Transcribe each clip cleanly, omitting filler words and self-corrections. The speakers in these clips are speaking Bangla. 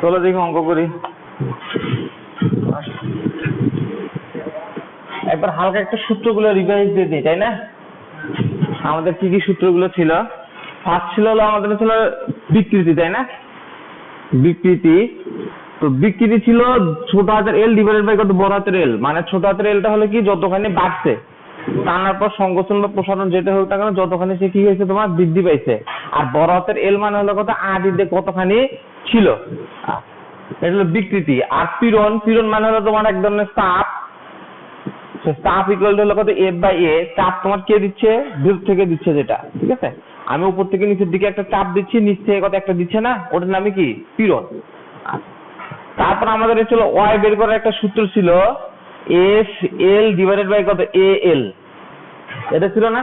চলো দেখি অঙ্ক করি। একবার হালকা একটা সূত্রগুলো রিভাইজ দিয়ে দিই, তাই না? আমাদের কি কি সূত্রগুলো ছিল? ফার্স্ট ছিল হলো আমাদের ছিল বিকৃতি, তাই না? বিকৃতি। তো বিকৃতি ছিল ছোট হাতের এল ডিভাইডেড বাই কত বড় হাতের এল, মানে ছোট হাতের এলটা হলো কি যতখানি বাড়ছে টানার পর সংকোচন বা প্রসারণ যেটা হোক না কেন যতখানি সে কি হয়েছে তোমার বৃদ্ধি পাইছে, আর বড় হাতের এল মানে হলো কত আদিতে কতখানি ছিল, এটা হলো বিকৃতি। আর পীড়ন, পীড়ন মানে হলো তোমার এক ধরনের চাপ, চাপ ইকুয়াল টু হলো কত এফ বাই এ। চাপ তোমার কে দিচ্ছে? দূর থেকে দিচ্ছে যেটা, ঠিক আছে? আমি উপর থেকে নিচের দিকে একটা চাপ দিচ্ছি, নিচ থেকে কত একটা দিচ্ছে না, ওটার নামে কি পীড়ন। তারপর আমাদের ছিল ওয়াই বের করার একটা সূত্র ছিল এফ এল ডিভাইডেড বাই কত এ এল, এটা ছিল না?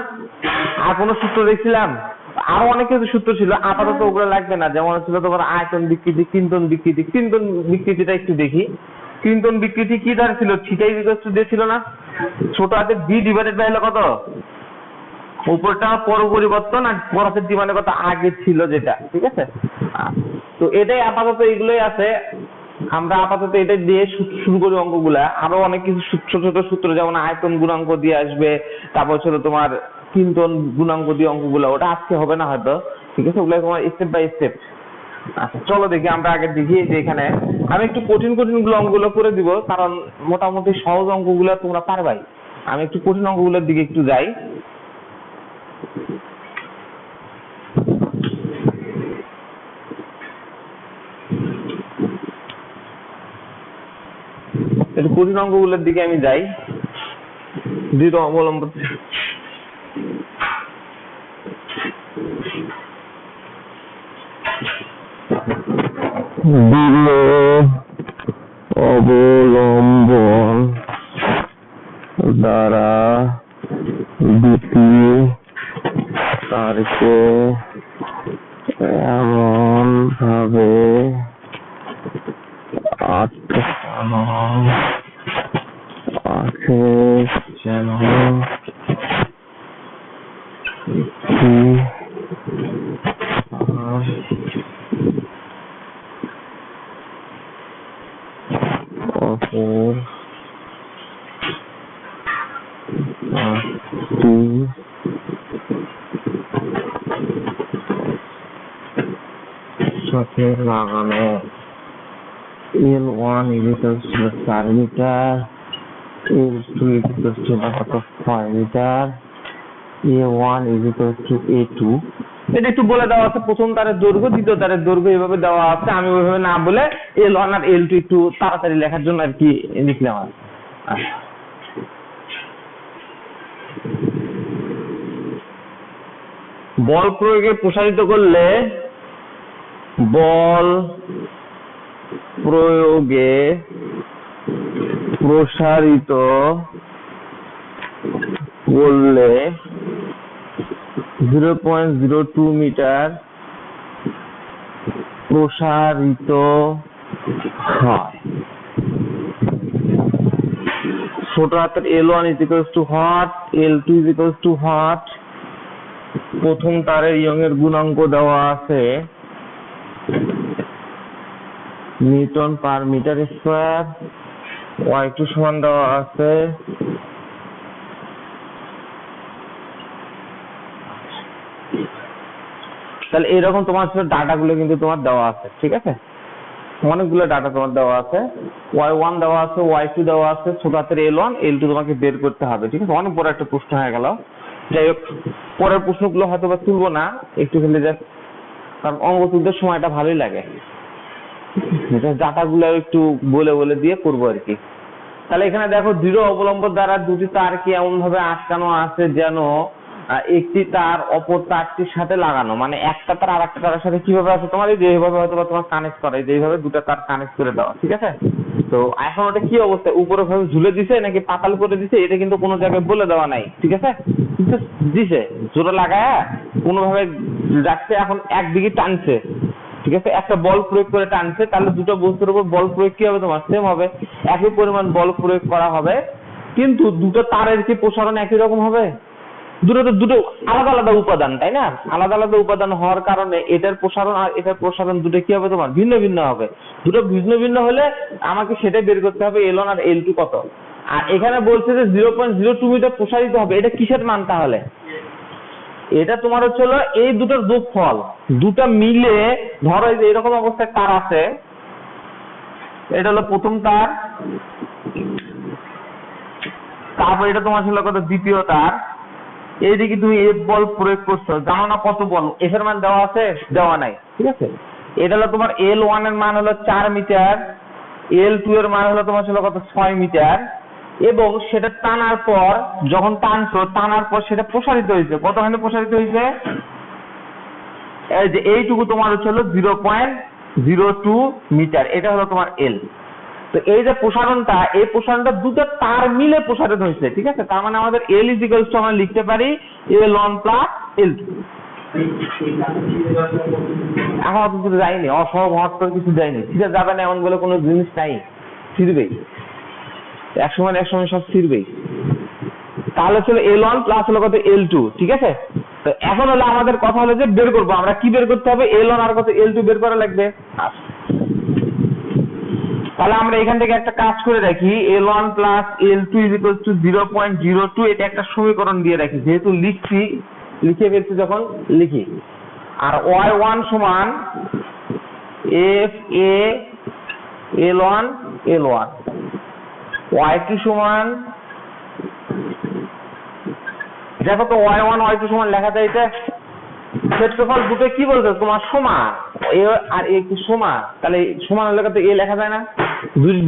আর কোন সূত্র দেখছিলাম? আরো অনেক কিছু সূত্র ছিল, আপাতত ওগুলো লাগবে না। যেমন ছিল তোমার আয়তন বিকৃতি, কিন্তন বিকৃতি। কিন্তন বিকৃতিটা একটু দেখি। কিন্তন বিকৃতি কি দ্বারা ছিল? থিটা ইকুয়াল টু দিয়ে ছিল না? ছোট হাতের ডি ডিভাইডেড বাই হলো কত উপরটা পর পরিবর্তন, আর বড় হাতের ডি মানে কত আগে ছিল যেটা, ঠিক আছে? তো এটাই আপাতত এগুলোই আছে। আমরা আপাতত এটা দিয়ে শুরু করি অঙ্কগুলা। আরো অনেক কিছু ছোট ছোট সূত্র যেমন আয়তন গুণাঙ্ক দিয়ে আসবে, তারপর ছিল তোমার কিন্তন গুণাঙ্ক দিয়ে অঙ্কগুলা, ওটা আজকে হবে না হয়তো, ঠিক আছে? ওগুলো তোমার স্টেপ বাই স্টেপ। আচ্ছা চলো দেখি আমরা আগে দেখি যে এখানে আমি একটু কঠিন কঠিন অঙ্কগুলো করে দিব, কারণ মোটামুটি সহজ অঙ্কগুলো তোমরা পারবাই। আমি একটু কঠিন অঙ্কগুলোর দিকে একটু যাই। একটু কঠিন অঙ্কগুলোর দিকে আমি যাই। দৃঢ় অবলম্ব অবলম্বন দ্বারা দুটি তারকে এমন ভাবে আটকানো আছে যেন অপর সাথে লাগানো। L1 equals to 4 metre, L2 equals to কত 5 metre, A1 equals to A2। এটা একটু বলে দেওয়া আছে, প্রথম তারের দৈর্ঘ্য দ্বিতীয় তারের দৈর্ঘ্য এইভাবে দেওয়া আছে। আমি ওইভাবে না বলে L1 আর L2 একটু তাড়াতাড়ি লেখার জন্য আর কি লিখলাম। আর বল প্রয়োগে প্রসারিত করলে, বল প্রয়োগে প্রসারিত করলে 0.02 মিটার প্রসারিত হয়। ছোট হাতের L1 is equals to what, L2 is equals to what। প্রথম তারের ইয়ংয়ের গুণাঙ্ক দেওয়া আছে Newton per metre square, Y2 সমান দেওয়া আছে তাহলে এরকম তোমার ডাটা গুলো কিন্তু তোমার দেওয়া আছে, ঠিক আছে? অনেকগুলো ডাটা তোমার দেওয়া আছে, Y1 দেওয়া আছে, Y2 দেওয়া আছে, ছোট হাতের L1 L2 তোমাকে বের করতে হবে, ঠিক আছে? অনেক বড় একটা প্রশ্ন হয়ে গেল। যাই হোক, পরের প্রশ্নগুলো হয়তো বা তুলবো না, একটু খেলে যাক, কারণ অঙ্ক তুলতে সময়টা ভালোই লাগে। ডাটা গুলো একটু বলে বলে দিয়ে করবো আর কি। তাহলে এখানে দেখো দৃঢ় অবলম্বন দ্বারা দুটি তারকে এমন ভাবে আটকানো আছে যেন একটি তার অপর তারটির সাথে লাগানো, মানে একটা তার আরেকটা তারের সাথে কিভাবে আছে তোমার যেভাবে হয়তো তোমার কানেক্ট করে, যেভাবে দুটো তার কানেক্ট করে দেওয়া, ঠিক আছে? তো এখন ওটা কি অবস্থা, উপরে ভাবে ঝুলে দিছে নাকি পাতাল করে দিছে এটা কিন্তু কোনো জায়গায় বলে দেওয়া নাই, ঠিক আছে? কিন্তু দিছে জোরে লাগায় কোনোভাবে রাখছে, এখন একদিকে টানছে, ঠিক আছে? একটা বল প্রয়োগ করে টানছে, তাহলে দুটো বস্তুর উপর বল প্রয়োগ কি হবে তোমার সেম হবে, একই পরিমাণ বল প্রয়োগ করা হবে, কিন্তু দুটো তারের কি প্রসারণ একই রকম হবে দুটো আলাদা আলাদা উপাদান, তাই না? আলাদা আলাদা উপাদান হওয়ার কারণে এটার প্রসারণ আর এটার প্রসারণ দুটো কি হবে তোমার ভিন্ন ভিন্ন হবে। দুটো ভিন্ন ভিন্ন হলে আমাকে সেটাই বের করতে হবে L1 আর L2 কত। আর এখানে বলছে যে 0.02 মিটার প্রসারিত হবে, এটা কিসের মান তাহলে? এটা তোমার হচ্ছে হলো এই দুটোর যোগফল, দুটো মিলে ধরো এই যে এরকম অবস্থায় তার আছে, এটা হলো প্রথম তার, তারপর এটা তোমার ছিল কত দ্বিতীয় তার, এইদিকে তুমি এফ বল প্রয়োগ করছো, জানো না কত বল, এফ এর মান দেওয়া আছে দেওয়া নাই, ঠিক আছে? এটা হলো তোমার L1 এর মান হলো 4 মিটার, L2 এর মান হলো তোমার ছিল কত 6 মিটার, এবং সেটা টানার পর যখন টানার পর সেটা প্রসারিত হয়েছে, কতখানি প্রসারিত হয়েছে? এই যে এইটুকু তোমার হচ্ছে হলো 0.02 মিটার, এটা হলো তোমার এল। তো এই যে প্রসারণটা, এই প্রসারণটা দুটো তার মিলে প্রসারিত হয়েছে, ঠিক আছে? তার মানে আমাদের এল ইজ ইকুয়ালস টু আমরা লিখতে পারি L1 প্লাস L2। এখন অত কিছু যায়নি, অসহমহত্তর কিছু যায়নি, ঠিক আছে? যাবে না এমন বলে কোনো জিনিস নাই, ছিড়বেই একসময় সব ছিড়বেই। তাহলে ছিল L1 প্লাস হলো কত L2, ঠিক আছে? তো এখন হলো আমাদের কথা হলো যে বের করবো আমরা, কি বের করতে হবে? L1 আর কত L2 বের করা লাগবে। তাহলে আমরা এখান থেকে একটা কাজ করে রাখি, L1 plus L2 is equal two 0.02, এটা একটা সমীকরণ দিয়ে রাখি, যেহেতু লিখে ফেলছি যখন লিখি। আর y1 সমান f a L1 L1, y2 সমান, দেখো তো y1 y2 সমান লেখা যায়, এটা ক্ষেত্রফল দুটো কি বলছে তোমার সমান, এ আর এ কি সমান, তাহলে সমান হলে কত এ লেখা যায় না?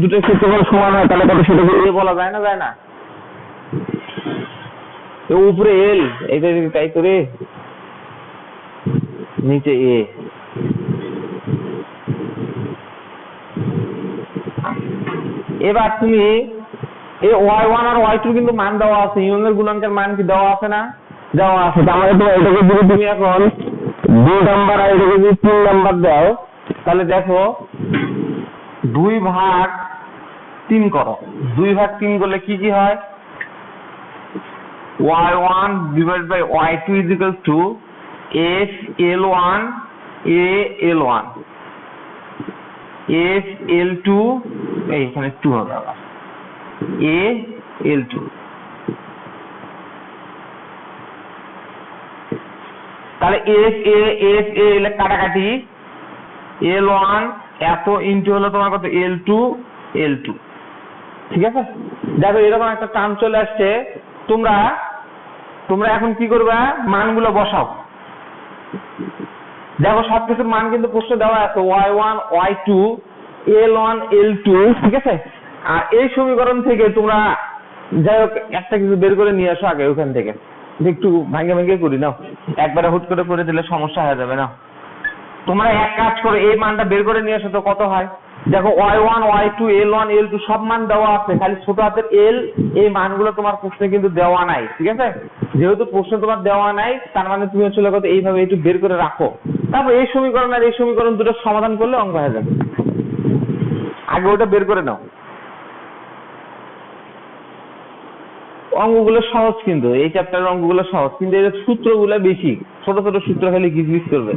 দুটো ক্ষেত্রফল সমান হয় তাহলে কত সেটাকে এ বলা যায় না, যায় না? উপরে এল, এটা তাই করে নিচে এ। এবার তুমি এই y1 আর y2 কিন্তু মান দেওয়া আছে, ইউনের গুণাঙ্কের মান কি দেওয়া আছে না? দেওয়া আছে। তাহলে তো এটাকে যদি তুমি এখন 2 নাম্বার আর এটাকে যদি 3 নাম্বার দাও, তাহলে দেখো 2/3 করো, 2/3 করলে কি কি হয়? y1 divided by y2 is equals to f L1 a L1 f L2, এইখানে 2 হবে আবার, a L2। তাহলে f a এলে কাটাকাটি, L1 এত ইনটু হলো তোমার কত L2, ঠিক আছে? দেখো এরকম একটা টার্ম চলে আসছে, তোমরা এখন কি করবা? মানগুলো বসাও। দেখো সবকিছুর মান কিন্তু প্রশ্নে দেওয়া আছে, y1 y2 L1 L2, ঠিক আছে? আর এই সমীকরণ থেকে তোমরা যাই হোক একটা কিছু বের করে নিয়ে আসো আগে ওখান থেকে, একটু ভাঙে করি নাও, একবারে হুট করে দিলে সমস্যা হয়ে যাবে না। তোমরা এক কাজ করো, এই মানটা বের করে নিয়ে আসো তো কত হয়। দেখো y1 y2 L1 L2 সব মান দেওয়া আছে, খালি ছোট হাতের l, এই মানগুলো তোমার প্রশ্নে কিন্তু দেওয়া নাই, ঠিক আছে? যেহেতু প্রশ্ন তোমার দেওয়া নাই, তার মানে তুমি হচ্ছে কত এইভাবে একটু বের করে রাখো, তারপর এই সমীকরণ আর এই সমীকরণ দুটো সমাধান করলে অঙ্ক হয়ে যাবে। আগে ওটা বের করে নাও। অঙ্কগুলো সহজ, কিন্তু এই চ্যাপ্টারের অঙ্কগুলো সহজ, কিন্তু এর সূত্রগুলো বেশি, ছোট ছোট সূত্র খালি গিজগিজ করবে।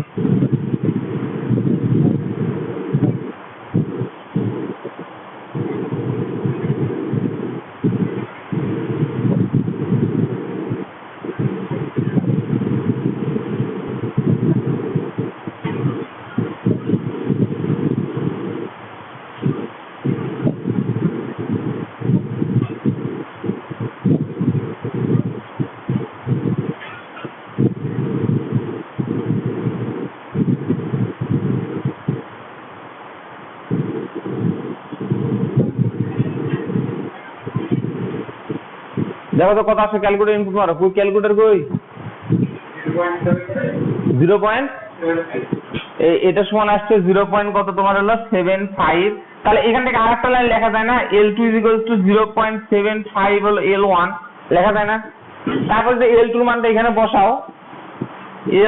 দেখো তো কত আছে, ক্যালকুলেটর ইনপুট মারো, কই ক্যালকুলেটর কই? 0. এটা সমান আসছে 0. কত তোমার হলো 75। তাহলে এখান থেকে আরেকটা লাইন লেখা যায় না, L2 is equals to 0.75 হলো L1 লেখা যায় না? তারপর যে L2 এর মানটা এখানে বসাও,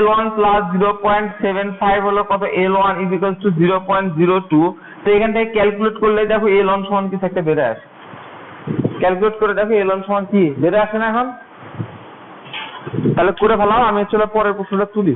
L1 plus 0.75 হলো কত L1 is equals to 0.02। তো এখান থেকে ক্যালকুলেট করলে দেখো L1 সমান কিছু একটা বের আসে, ক্যালকুলেট করে দেখো L1 সমান কি বের আসে না এখন? তাহলে করে ফেলাও, আমি হচ্ছে পরের প্রশ্নটা তুলি।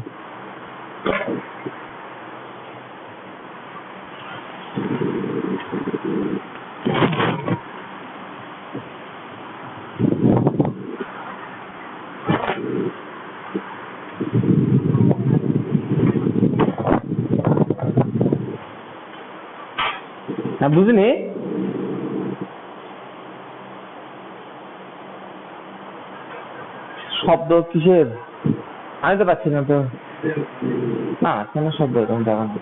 হ্যাঁ বুঝিনি, শব্দ কিসের? আমি তো পাচ্ছি না তো। না কেন শব্দ এরকম দেখা না।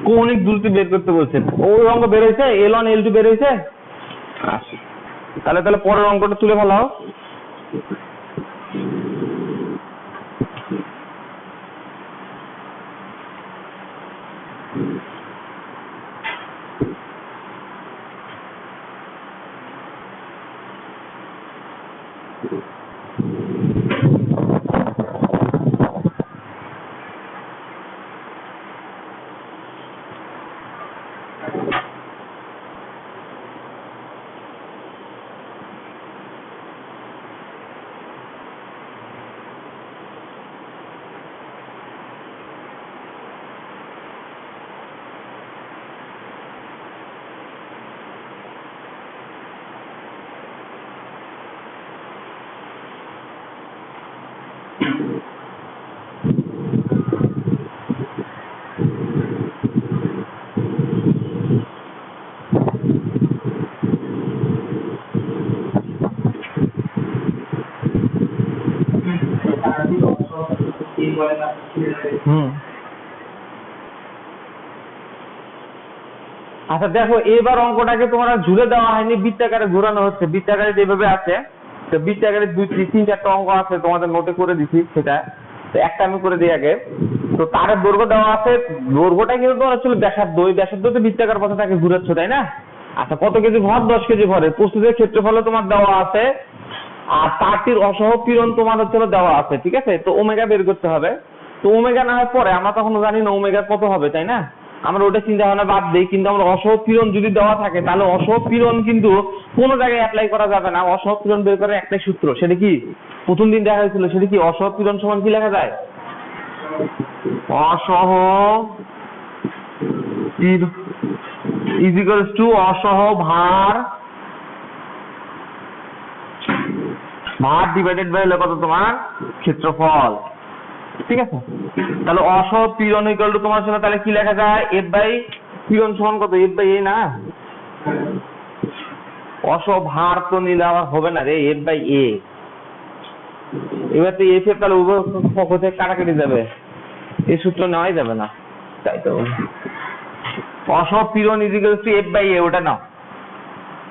কৌণিক দূরত্ব বের করতে বলছেন, ওই অঙ্ক বের হয়েছে, L1 L2 বের হয়েছে। তাহলে পরের অঙ্কটা তুলে ফেলাও। আচ্ছা দেখো, এবার অঙ্কটাকে তোমার ঝুলে দেওয়া হয়নি, বৃত্তাকারে ঘোরানো হচ্ছে। বৃত্তাকারে যেভাবে আছে, তো বৃত্তাকারে 2-3-4টা অঙ্ক আছে, তোমাদের নোটে করে দিছি সেটা। তো একটা আমি করে দিই আগে। তো তারের দৈর্ঘ্য দেওয়া আছে, দৈর্ঘ্যটা কিন্তু তোমার আসলে ব্যাসার্ধ, ওই ব্যাসার্ধতে বৃত্তাকার পথে তাকে ঘুরাচ্ছ, তাই না? আচ্ছা কত কেজি ভর? 10 কেজি ভরের। প্রস্তুতের ক্ষেত্রফল তোমার দেওয়া আছে, আর তারটির অসহ পীড়ন তোমার হচ্ছে দেওয়া আছে, ঠিক আছে? তো ওমেগা বের করতে হবে। তো ওমেগা না হয় পরে, আমরা তখন জানি না ওমেগা কত হবে, তাই না? আমরা ওটা চিন্তা ভাবনা বাদ দিই, কিন্তু আমরা অসহ পীড়ন যদি দেওয়া থাকে, তাহলে অসহ পীড়ন কিন্তু কোনো জায়গায় অ্যাপ্লাই করা যাবে না। অসহ পীড়ন বের করার একটাই সূত্র, সেটা কি প্রথম দিন দেখা হয়েছিল, সেটা কি অসহ পীড়ন সমান কি লেখা যায়? অসহ ইজ ইকুয়ালস টু অসহ ভার ডিভাইডেড বাই হলো কত তোমার ক্ষেত্রফল, ঠিক আছে? তাহলে অসহ পীড়ন ইকুয়াল টু তোমার সঙ্গে তাহলে কি লেখা যায়? এফ বাই পীড়ন সমান কত? এফ বাই এ না? অসহ ভার তো নিলে আবার হবে না রে, এফ বাই এ। এবার তো এফ এর তাহলে উভয় পক্ষ থেকে কাটাকাটি যাবে, এই সূত্র নেওয়াই যাবে না, তাই তো। অসহ পীড়ন is equal to F by A, ওটা নাও।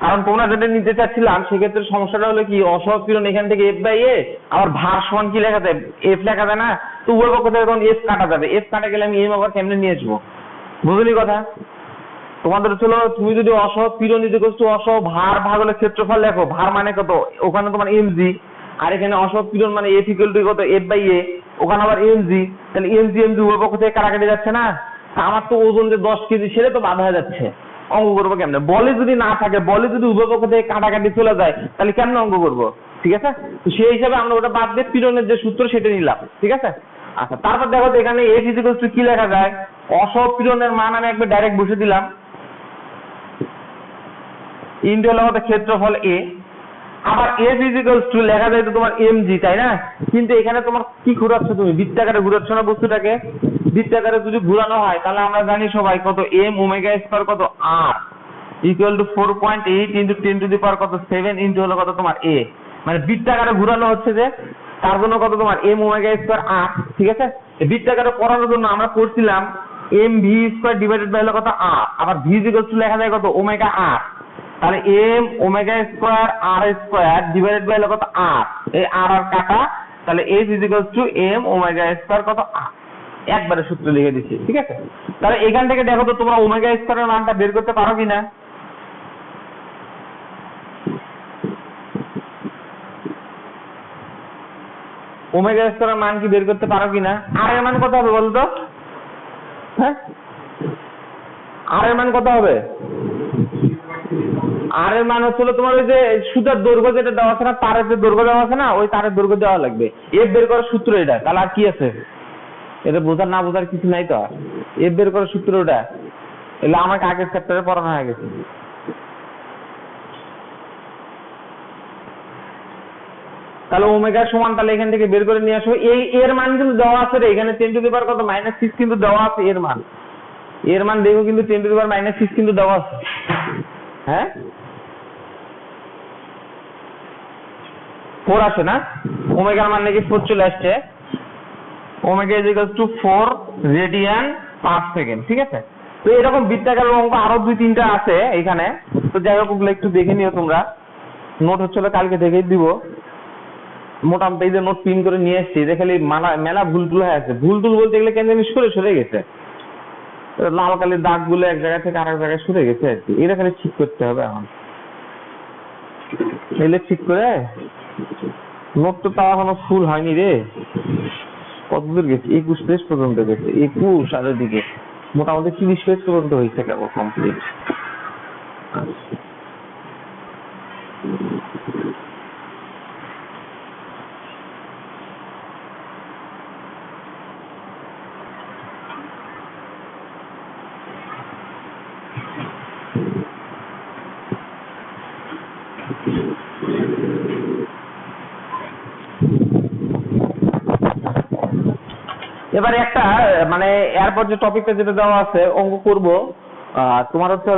কারণ তোমরা যেটা নিতে চাচ্ছিলাম সেক্ষেত্রে সমস্যাটা হলো কি, অসহ পীড়ন এখান থেকে এফ বাই এ, আবার ভার সমান কি লেখা যায়? এফ লেখা যায় না? তো উভয় পক্ষ থেকে তখন এফ কাটা যাবে, এফ কাটা গেলে আমি এম আবার কেমনে নিয়ে আসবো? বুঝলি কথা? তোমাদের ছিল তুমি যদি অসহ পীড়ন ইকুয়াল টু অসহ ভার ভাগ হলে ক্ষেত্রফল লেখো, ভার মানে কত, ওখানে তোমার এমজি, আর এখানে অসহ পীড়ন মানে এফ ইকুয়াল টু কত এফ বাই এ, ওখানে আবার এমজি, তাহলে এমজি এমজি উভয় পক্ষ থেকে কাটাকাটি যাচ্ছে না, আমার তো ওজন যে 10 কেজি সেটা তো বাধা হয়ে যাচ্ছে, অঙ্ক করবো কেমনে? বলে যদি না থাকে, বলে যদি উভয় পক্ষ থেকে কাটাকাটি চলে যায়, তাহলে কেমনে অঙ্ক করবো? ঠিক আছে, তো সেই হিসাবে আমরা ওটা বাদ দিয়ে পীড়নের যে সূত্র সেটা নিলাম। ঠিক আছে, আচ্ছা তারপর দেখো তো এখানে এফ ইকুয়াল টু কি লেখা যায়, অসহ পীড়নের মান আমি একবার ডাইরেক্ট বসে দিলাম, ইন্টু হলো আমাদের ক্ষেত্রফল এ, আবার এফ ইকুয়ালস টু লেখা যায় তো তোমার এমজি, তাই না? কিন্তু এখানে তোমার কি ঘুরাচ্ছ, তুমি বৃত্তাকারে ঘুরাচ্ছ না বস্তুটাকে, বৃত্তাকারে যদি ঘুরানো হয় তাহলে আমরা জানি সবাই কত এম ওমেগা স্কয়ার কত আর equal to 4.8 into 10 to the power কত 7 ইন্টু হলো কত তোমার এ, মানে বৃত্তাকারে ঘুরানো হচ্ছে যে তার জন্য কত তোমার এম ওমেগা স্কয়ার আর। ঠিক আছে, বৃত্তাকারে পড়ানোর জন্য আমরা করছিলাম M V square divided by হলো কত আর, আবার ভি ইকুয়াল টু লেখা যায় কত ওমেগা আর, তাহলে M omega square R square divided by কত আর, এই আর আর কাটা, তাহলে F is equals to M omega square কত আর, একবারে সূত্র লিখে দিচ্ছি। ঠিক আছে, তাহলে এখান থেকে দেখো তো তোমরা ওমেগা স্কয়ারের মানটা বের করতে পারো কিনা, ওমেগা স্কয়ারের মান কি বের করতে পারো কিনা? আর এর মান কত হবে বলো তো? হ্যাঁ, আর এর মান কত হবে? আর এর মান হচ্ছিল তোমার ওই যে সুতার দৈর্ঘ্য যেটা দেওয়া আছে না, তারের যে দৈর্ঘ্য দেওয়া আছে না, ওই তারের দৈর্ঘ্য দেওয়া লাগবে। এফ বের করার সূত্র এটা, তাহলে আর কি আছে? এটা বোঝার না বোঝার কিছু নাই তো। এফ বের করার সূত্র ওটা, এগুলো আমাকে আগের চ্যাপ্টারে পড়ানো হয়ে গেছে। তাহলে ওমেগা সমান, তাহলে এখান থেকে বের করে নিয়ে আসো। এই এর মান কিন্তু দেওয়া আছে রে, এখানে 10 টু দি পাওয়ার কত -6 কিন্তু দেওয়া আছে এর মান, এর মান দেখো কিন্তু 10 টু দি পাওয়ার -6 কিন্তু দেওয়া আছে। হ্যাঁ 4 আসে না, ওমেগার মান নাকি 4 চলে আসছে, omega is equal two 4 radian per second. ঠিক আছে, তো এরকম বৃত্তাকার অঙ্ক আরো 2-3টা আছে এখানে, তো যাই হোক ওগুলো একটু দেখে নিও তোমরা, নোট হচ্ছিল কালকে দেখেই দিব, মোটামুটি এই যে নোট প্রিন্ট করে নিয়ে এসেছি, যে খালি মেলা ভুল টুল হয়ে আছে, ভুল টুল বলতে গেলে কেন জানি সরে গেছে, লাল কালির দাগ গুলো এক জায়গা থেকে আরেক জায়গায় সরে গেছে আর কি, এটা খালি ঠিক করতে হবে এখন, এলে ঠিক করে। নোট তো তাও এখনো ফুল হয়নি রে, কতদূর গেছে? 21 পেজ পর্যন্ত গেছে, 21 আর দিকে মোটামুটি 30 পেজ পর্যন্ত হয়েছে কেবল কমপ্লিট। এবারে একটা মানে এরপর যে টপিকটা যেটা দেওয়া আছে অঙ্ক করব, তোমার হচ্ছে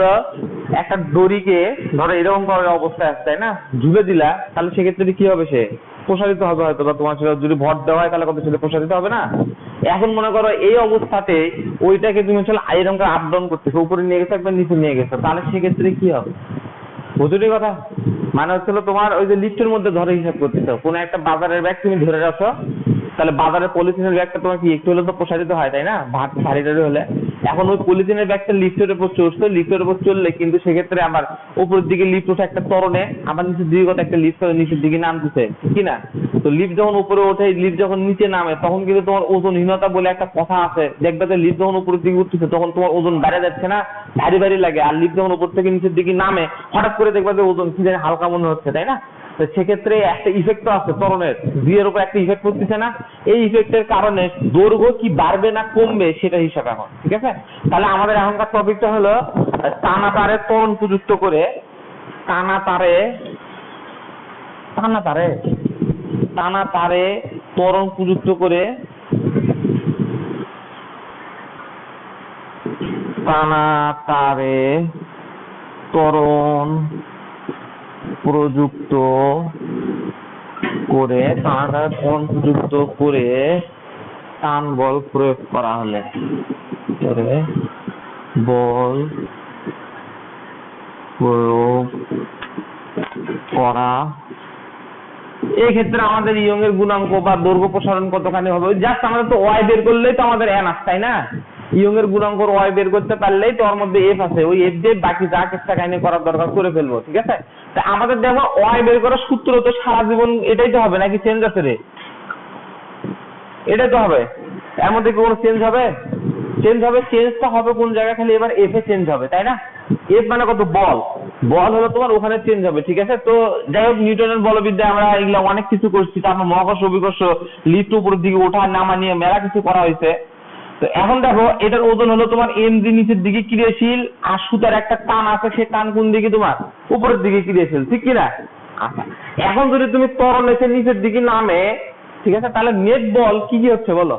একটা দড়িকে ধরো এরকম করার অবস্থায় আছে তাই না, ঝুলে দিলা, তাহলে সেক্ষেত্রে কি হবে? সে প্রসারিত হবে হয়তো, বা তোমার যদি ভর দেওয়া হয় তাহলে কত ছেলে প্রসারিত হবে না। এখন মনে করো এই অবস্থাতে ওইটাকে তুমি হচ্ছে এরকম করে আপ ডাউন করতেছো, উপরে নিয়ে গেছো একবার নিচে নিয়ে গেছো, তাহলে সেক্ষেত্রে কি হবে? বুঝলি কথা? মানে হচ্ছিল তোমার ওই যে লিফটের মধ্যে ধরে হিসাব করতেছো, কোনো একটা বাজারের ব্যাগ তুমি ধরে রাখো, তাহলে বাজারে পলিথিনের ব্যাগটা তোমার কি একটু হলে তো প্রসারিত হয় তাই না, ভারী টারি হলে। এখন ওই পলিথিনের ব্যাগটা লিফটের উপর চড়ছে, লিফটের উপর চললে কিন্তু সেক্ষেত্রে আমার উপরের দিকে লিফট ওঠে একটা ত্বরণে, আবার নিচের দিকে কত একটা লিফট নিচের দিকে নামতেছে কি না। তো লিফট যখন উপরে ওঠে, লিফট যখন নিচে নামে, তখন কিন্তু তোমার ওজনহীনতা বলে একটা কথা আছে, দেখবে যে লিফট যখন উপরের দিকে উঠতেছে তখন তোমার ওজন বেড়ে যাচ্ছে না, ভারী ভারী লাগে, আর লিফট যখন উপর থেকে নিচের দিকে নামে হঠাৎ করে দেখবে যে ওজন কি জানি হালকা মনে হচ্ছে তাই না। তো সেক্ষেত্রে একটা ইফেক্ট আছে ত্বরণের, জিয়ের উপর একটা ইফেক্ট পড়তেছে না, এই ইফেক্টের কারণে দৈর্ঘ্য কি বাড়বে না কমবে সেটা হিসাব এখন। ঠিক আছে, তাহলে আমাদের এখনকার টপিকটা হলো টানা তারে ত্বরণ প্রযুক্ত করে, টানা তারে ত্বরণ প্রযুক্ত করে, টানা তারে ত্বরণ প্রযুক্ত করে, টান বল প্রয়োগ করা হলে, বল প্রয়োগ করা, এই ক্ষেত্রে আমাদের ইয়ং এর গুণাঙ্ক বা দৈর্ঘ্য প্রসারণ কতখানি হবে, জাস্ট আমাদের তো ওয়াই বের করলেই তো আমাদের এন আসে তাই না। ইয়ং এর গুণাঙ্কর ওয়াই বের করতে পারলেই তোর মধ্যে এফ আছে, ওই এফ দিয়ে বাকি যা কেসটা কাহিনী করার দরকার করে ফেলবো, ঠিক আছে? তা আমাদের দেখো ওয়াই বের করার সূত্র তো সারা জীবন এটাই তো হবে, নাকি চেঞ্জ আছে রে? এটাই তো হবে, এর মধ্যে কি কোনো চেঞ্জ হবে? চেঞ্জ হবে, চেঞ্জটা হবে কোন জায়গায়, খালি এবার এফ এ চেঞ্জ হবে, তাই না? এফ মানে কত, বল, বল হলো তোমার ওখানে চেঞ্জ হবে, ঠিক আছে? তো যাই হোক, নিউটনের বলবিদ্যায় আমরা এগুলো অনেক কিছু করছি, তারপর মহাকর্ষ অভিকর্ষ, লিফট উপরের দিকে ওঠা নামা নিয়ে মেলা কিছু করা হয়েছে। তো এখন দেখো এটার ওজন হলো তোমার এমজি নিচের দিকে ক্রিয়াশীল, আর সুতার একটা টান আছে, সে টান কোন দিকে, তোমার উপরের দিকে ক্রিয়াশীল, ঠিক কিনা? আচ্ছা, এখন যদি তুমি ত্বরণ এসে নিচের দিকে নামে, ঠিক আছে, তাহলে নেট বল কি কি হচ্ছে বলো?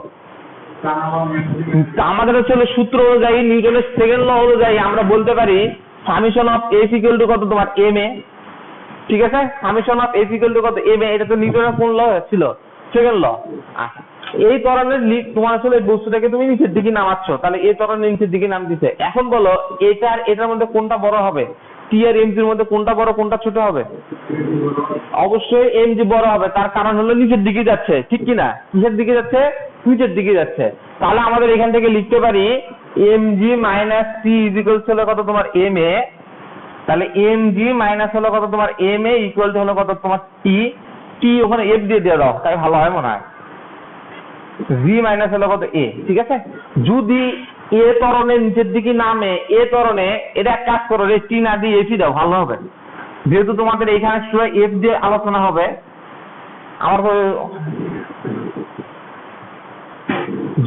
আমাদের হচ্ছে সূত্র অনুযায়ী, নিউটনের সেকেন্ড ল অনুযায়ী আমরা বলতে পারি summation of F equal to কত, তোমার এম এ, ঠিক আছে? Summation of F equal to কত, এম এ। এটা তো নিউটনের কোন ল ছিল? Second law. আচ্ছা, এই ত্বরণের তোমার আসলে এই বস্তুটাকে তুমি নিচের দিকে নামাচ্ছ, তাহলে এই ত্বরণের নিচের দিকে নামতেছে। এখন বলো এটার মধ্যে কোনটা বড় হবে? টি আর এমজির মধ্যে কোনটা বড়, কোনটা ছোট হবে? অবশ্যই এমজি বড় হবে, তার কারণ হলো নিচের দিকে যাচ্ছে, ঠিক কিনা? কিসের দিকে যাচ্ছে? নিচের দিকে যাচ্ছে। তাহলে আমাদের এখান থেকে লিখতে পারি এমজি মাইনাস টি ইকুয়াল হলো কত, তোমার এম এ। তাহলে এমজি মাইনাস হলো কত, তোমার এম এ ইকুয়াল হলো কত, তোমার টি। টি ওখানে এফ দিয়ে দিয়ে দাও, তাই ভালো হয় মনে হয়। জি মাইনাস হলো কত, এ, ঠিক আছে? যদি এ ত্বরণের নিচের দিকে নামে, এ ত্বরণে, এটা এক কাজ করো রে, টি না দিয়ে এফি দাও, ভালো হবে। যেহেতু তোমাদের এইখানে সময় এফ দিয়ে আলোচনা হবে, আমার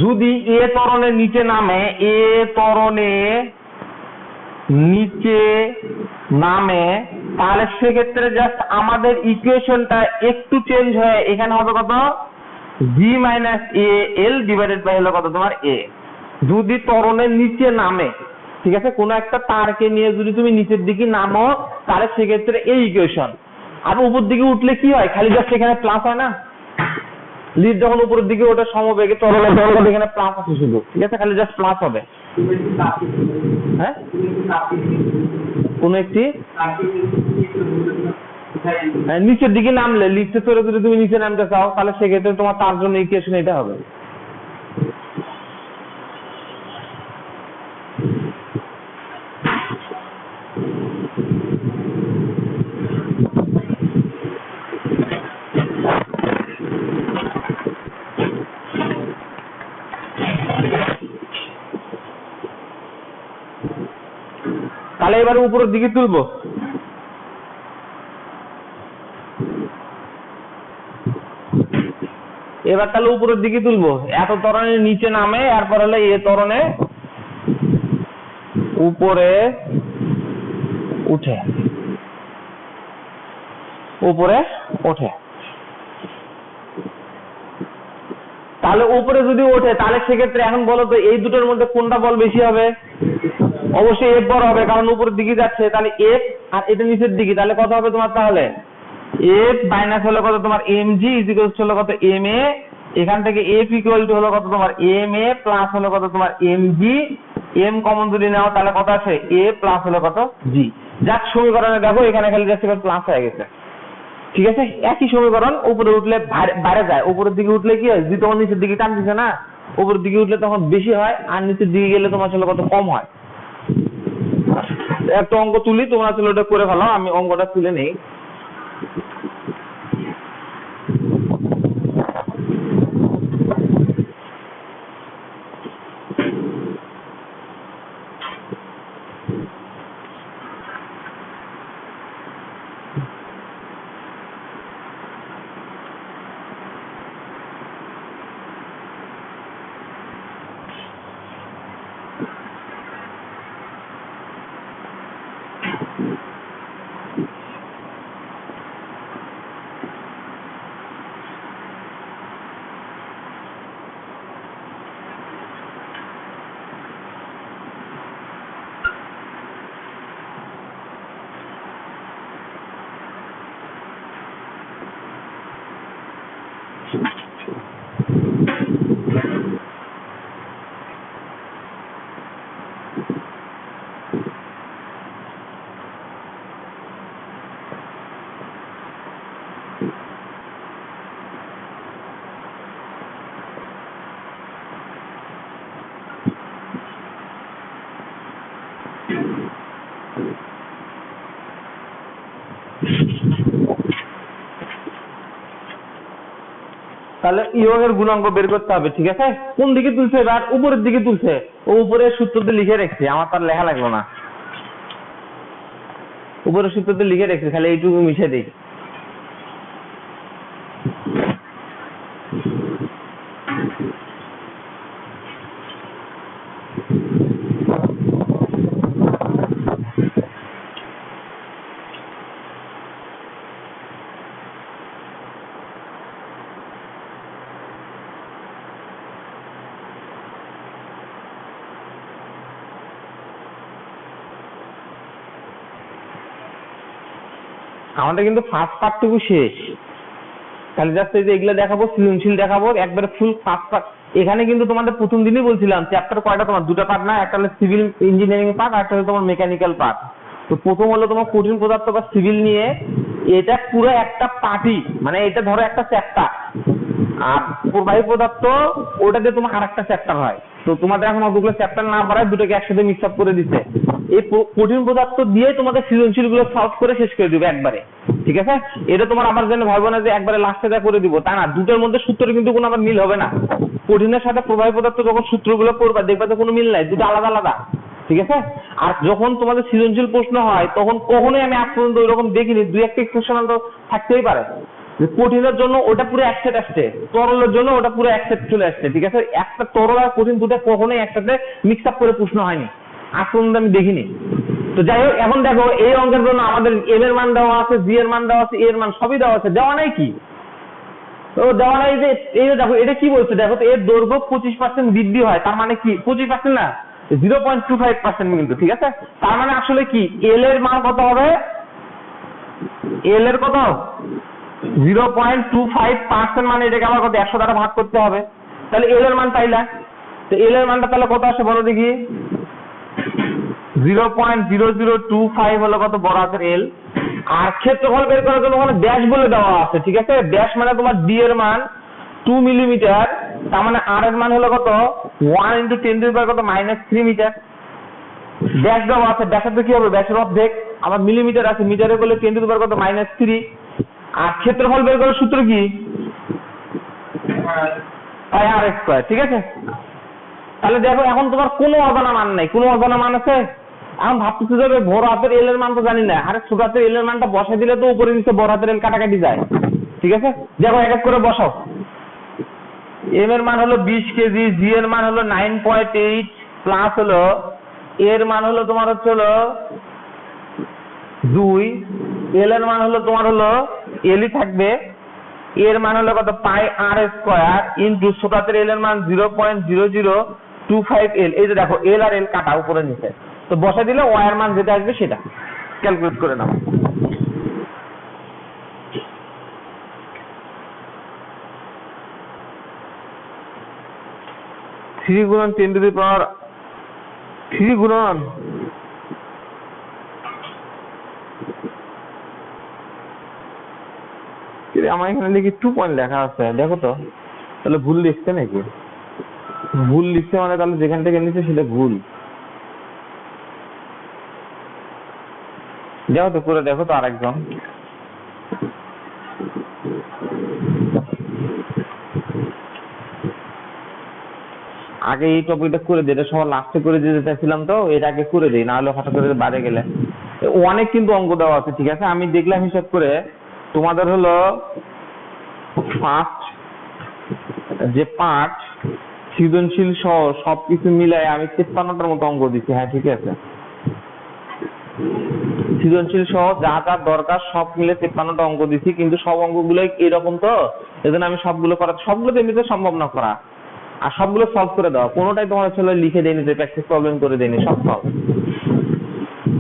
যদি এ ত্বরণের নিচে নামে, এ ত্বরণে নিচে নামে, তাহলে সেক্ষেত্রে জাস্ট আমাদের ইকুয়েশনটা একটু চেঞ্জ হয়ে এখানে হবে কত, G minus A L divided by হলো কত, তোমার এ। যদি ত্বরণের নিচে নামে, ঠিক আছে, কোনো একটা তারকে নিয়ে যদি তুমি নিচের দিকে নামো, তাহলে সেক্ষেত্রে এই ইকুয়েশন। আর উপর দিকে উঠলে কি হয়, খালি জাস্ট এখানে প্লাস হয় না? লিড যখন উপরের দিকে ওঠে সমবেগে, ত্বরণের এখানে প্লাস আছে শুধু, ঠিক আছে, খালি জাস্ট প্লাস হবে। হ্যাঁ, কোন একটি নিচের দিকে নামলে, লিফটে চড়ে যদি তুমি নিচে নামতে চাও, তাহলে সেক্ষেত্রে তোমার তার জন্য ইকুয়েশন এটা হবে। তাহলে এবারে উপরের দিকে তুলবো। এবার তাহলে উপরের দিকে তুলবো, এত ত্বরণের নিচে নামে, এরপর হলে এ ত্বরণে উপরে উঠে, উপরে ওঠে। তাহলে উপরে যদি ওঠে, তাহলে সেক্ষেত্রে এখন বলো তো এই দুটোর মধ্যে কোনটা বল বেশি হবে? অবশ্যই এফ বড় হবে, কারণ উপরের দিকে যাচ্ছে। তাহলে এফ, আর এটা নিচের দিকে, তাহলে কত হবে তোমার? তাহলে এফ মাইনাস হলো কত, তোমার এম জি ইকুয়াল হলো কত, এম এ। এখান থেকে এফ ইকুয়াল টু হলো কত, তোমার এম এ প্লাস হলো কত, তোমার এম জি। এম কমন যদি নাও, তাহলে কত আছে? এ প্লাস হলো কত, জি। যাক, সমীকরণে দেখো এখানে খালি জাস্ট প্লাস হয়ে গেছে, ঠিক আছে? একই সমীকরণ, উপরে উঠলে বাইরে যায়, উপরের দিকে উঠলে কি হয়, তখন নিচের দিকে টান দিছে না, উপরের দিকে উঠলে তখন বেশি হয়, আর নিচের দিকে গেলে তোমার ছিল কত, কম হয়। একটা অঙ্ক তুলি, তোমরা ছিল ওটা করে ফেলো, আমি অঙ্কটা তুলে নেই। তাহলে ইয়ং এর গুণাঙ্ক বের করতে হবে, ঠিক আছে? কোন দিকে তুলছে এবার? উপরের দিকে তুলছে, ও উপরের সূত্রতে লিখে রেখেছি, আমার তার লেখা লাগলো না, উপরের সূত্রতে লিখে রেখেছি, খালি এইটুকু মিশে দিই। আমাদের কিন্তু ফার্স্ট পার্টটুকু শেষ, তাহলে জাস্ট এই যে এগুলো দেখাবো, সৃজনশীল দেখাবো একবারে ফুল ফার্স্ট পার্ট। এখানে কিন্তু তোমাদের প্রথম দিনই বলছিলাম চ্যাপ্টার কয়টা, তোমার দুটো পার্ট না, একটা হলো সিভিল ইঞ্জিনিয়ারিং পার্ট, আর একটা হলো তোমার মেকানিক্যাল পার্ট। তো প্রথম হলো তোমার কঠিন পদার্থ বা সিভিল নিয়ে, এটা পুরো একটা পার্টি, মানে এটা ধরো একটা চ্যাপ্টার, আর প্রবাহী পদার্থ ওটা দিয়ে তোমার আরেকটা চ্যাপ্টার হয়। তো তোমাদের এখন অতগুলো চ্যাপ্টার না বাড়ায় দুটোকে একসাথে মিক্স আপ করে দিচ্ছে। এই কঠিন পদার্থ দিয়ে তোমাদের সৃজনশীল গুলো সলভ করে শেষ করে দিবে একবারে, ঠিক আছে? এটা তোমার আমার জন্য ভাববো না যে একবারে লাস্টে যা করে দিব, তা না, দুটোর মধ্যে সূত্র কিন্তু কোনো আমার মিল হবে না। কঠিনের সাথে প্রবাহী পদার্থ যখন সূত্রগুলো করবা দেখবা তো কোনো মিল নাই, দুটো আলাদা আলাদা, ঠিক আছে? আর যখন তোমাদের সৃজনশীল প্রশ্ন হয় তখন কখনোই আমি আজ পর্যন্ত ওইরকম দেখিনি, দুই একটা এক্সেপশনাল তো থাকতেই পারে, কঠিনের জন্য ওটা পুরো এক সেট আসছে, তরলের জন্য ওটা পুরো এক সেট চলে আসছে, ঠিক আছে? একটা তরল আর কঠিন দুটো কখনোই একসাথে মিক্স আপ করে প্রশ্ন হয়নি, আজ পর্যন্ত আমি দেখিনি। তো যাই হোক, এখন দেখো এই অঙ্কের জন্য আমাদের এম এর মান দেওয়া আছে, জি এর মান দেওয়া আছে, এর মান সবই দেওয়া আছে, দেওয়া নাই কি? তো দেওয়া নাই যে এই যে দেখো এটা কি বলছে, দেখো তো এর দৈর্ঘ্য 25% বৃদ্ধি হয়, তার মানে কি 25% না, 0.25% কিন্তু, ঠিক আছে? তার মানে আসলে কি এল এর মান কত হবে? এল এর কত? 0.25%, মানে এটাকে আমার কত 100 দ্বারা ভাগ করতে হবে, তাহলে এল এর মান পাইলা। তো এল এর মানটা তাহলে কত আসে বলো দেখি? 0.0025 হলো কত বড় হাতের এল। আর ক্ষেত্রফল বের করার জন্য ওখানে ড্যাশ বলে দেওয়া আছে, ঠিক আছে? ড্যাশ মানে তোমার ডি এর মান 2 মিলিমিটার, তার মানে আর এর মান হলো কত 1 × 10⁻³ কত -3 মিটার। ড্যাশ দেওয়া আছে, ড্যাশের তো কি হবে ব্যাসের অর্ধেক, আমার মিলিমিটার আছে, মিটারে বলে 10⁻³ কত -3। আর ক্ষেত্রফল বের করার সূত্র কি? πr², ঠিক আছে? তাহলে দেখো এখন তোমার কোনো অজানা মান নাই, কোনো অজানা মান আছে? এখন ভাবতেছি যে বড় হাতের এল এর মান তো জানি না, আরে ছোট হাতের এল এর মানটা বসাই দিলে তো উপরে নিচে বড় হাতের এল কাটাকাটি যায়, ঠিক আছে? দেখো এক এক করে বসাও। এম এর মান হলো 20 কেজি, জি এর মান হলো 9.8, প্লাস হলো এর মান হলো তোমার হচ্ছে হলো 2, এল এর মান হলো তোমার হলো এলই থাকবে, এর মান হলো কত πr² ইনটু ছোট হাতের এল এর মান 0.0025 এল। এই যে দেখো এল আর এল কাটা উপরে নিচে, তো বসা দিলে ওয়াই এর মান যেটা আসবে সেটা ক্যালকুলেট করে নাও। থ্রি গুণন 10⁻³ গুণন আমার এখানে লিখি 2 পয়েন্ট লেখা আছে, দেখো তো তাহলে ভুল লিখছে নাকি? ভুল লিখছে মানে তাহলে যেখান থেকে নিচ্ছে সেটা ভুল। দেখো তো করে দেখো তো আরেকজন। আগে এই টপিকটা করে দিই, এটা সবার লাস্টে করে দিতে চাইছিলাম, তো এটা আগে করে দিই, না হলে হঠাৎ করে বাড়ে গেলে। অনেক কিন্তু অঙ্ক দেওয়া আছে, ঠিক আছে? আমি দেখলাম হিসাব করে তোমাদের হলো ফার্স্ট যে পার্ট সৃজনশীল সহ সবকিছু মিলাই আমি 53টার মতো অঙ্ক দিচ্ছি, হ্যাঁ ঠিক আছে? সৃজনশীল সহ যা যা দরকার সব মিলে 53টা অঙ্ক দিচ্ছি, কিন্তু সব অঙ্কগুলো এরকম, তো এজন্য আমি সবগুলো তো এমনিতে সম্ভব না করা, আর সবগুলো সলভ করে দেওয়া, কোনোটাই তোমার ছেলে লিখে দেয়নি যে প্র্যাকটিস প্রবলেম করে দেয়নি, সব সলভ।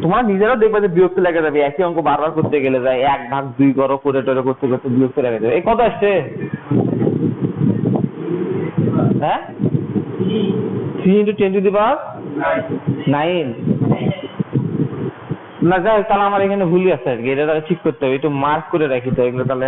তোমার নিজেরাও দেখবে যে বিরক্ত লেগে যাবে, একই অঙ্ক বারবার করতে গেলে যায় 1/2 করো করে টোরে করতে করতে বিরক্ত লেগে যাবে। এই কত আসছে? হ্যাঁ 3 × 10⁹ না যাই, তাহলে আমার এখানে ভুলই আছে আর কি, এটা তাহলে ঠিক করতে হবে, একটু মার্ক করে রাখি তো এগুলো তাহলে।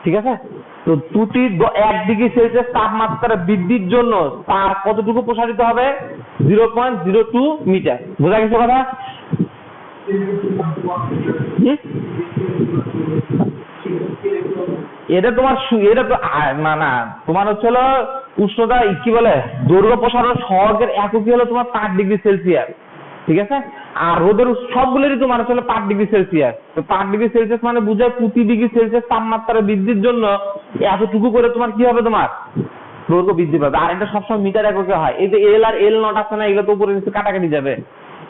ঠিক আছে? তো প্রতি 1°C তাপমাত্রা বৃদ্ধির জন্য তার কতটুকু প্রসারিত হবে? 0.02 মিটার। বোঝা গেছে কথা? এটা তোমার এটা তো না তোমার হচ্ছে হলো উষ্ণতা কি বলে দৈর্ঘ্য প্রসারণ সহগের এককই হলো তোমার 5°C। ঠিক আছে? আর রোদের সবগুলোরই তোমার হচ্ছে 5°C। তো 5°C মানে বুঝায় প্রতি °C তাপমাত্রা বৃদ্ধির জন্য এতটুকু করে তোমার কি হবে, তোমার দৈর্ঘ্য বৃদ্ধি পাবে। আর এটা সবসময় মিটার এককে হয়। এই যে এল আর এল নট আছে না, এগুলো তো উপরে নিচে কাটাকাটি যাবে।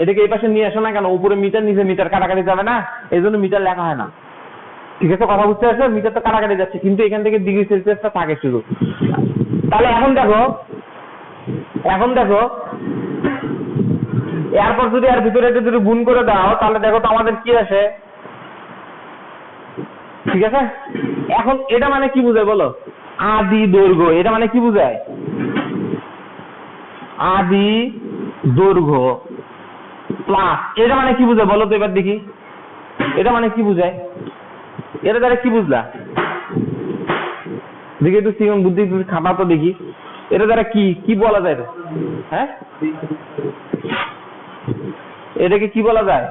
এটাকে এই পাশে নিয়ে আসো না কেন? উপরে মিটার নিচে মিটার কাটাকাটি যাবে না, এই জন্য মিটার লেখা হয় না। ঠিক আছে, কথা বুঝতে পারছো? মিটার তো কাটাকাটি যাচ্ছে, কিন্তু এখান থেকে °C থাকে শুধু। তাহলে এখন দেখো এরপর যদি আর ভিতরে যদি গুণ করে দাও তাহলে দেখো তো আমাদের কি আসে। ঠিক আছে, এখন এটা মানে কি বোঝায় বলো? আদি দৈর্ঘ্য। এটা মানে কি বোঝায়? আদি দৈর্ঘ্য প্লাস এটা মানে কি বোঝায় বলো তো এবার দেখি। এটা মানে কি বোঝায়? এটা দ্বারা কি বুঝলা? দেখি একটু সিগন বুদ্ধি খাবার তো দেখি। এটা দ্বারা কি বলা যায়? হ্যাঁ, এটাকে কি বলা যায়?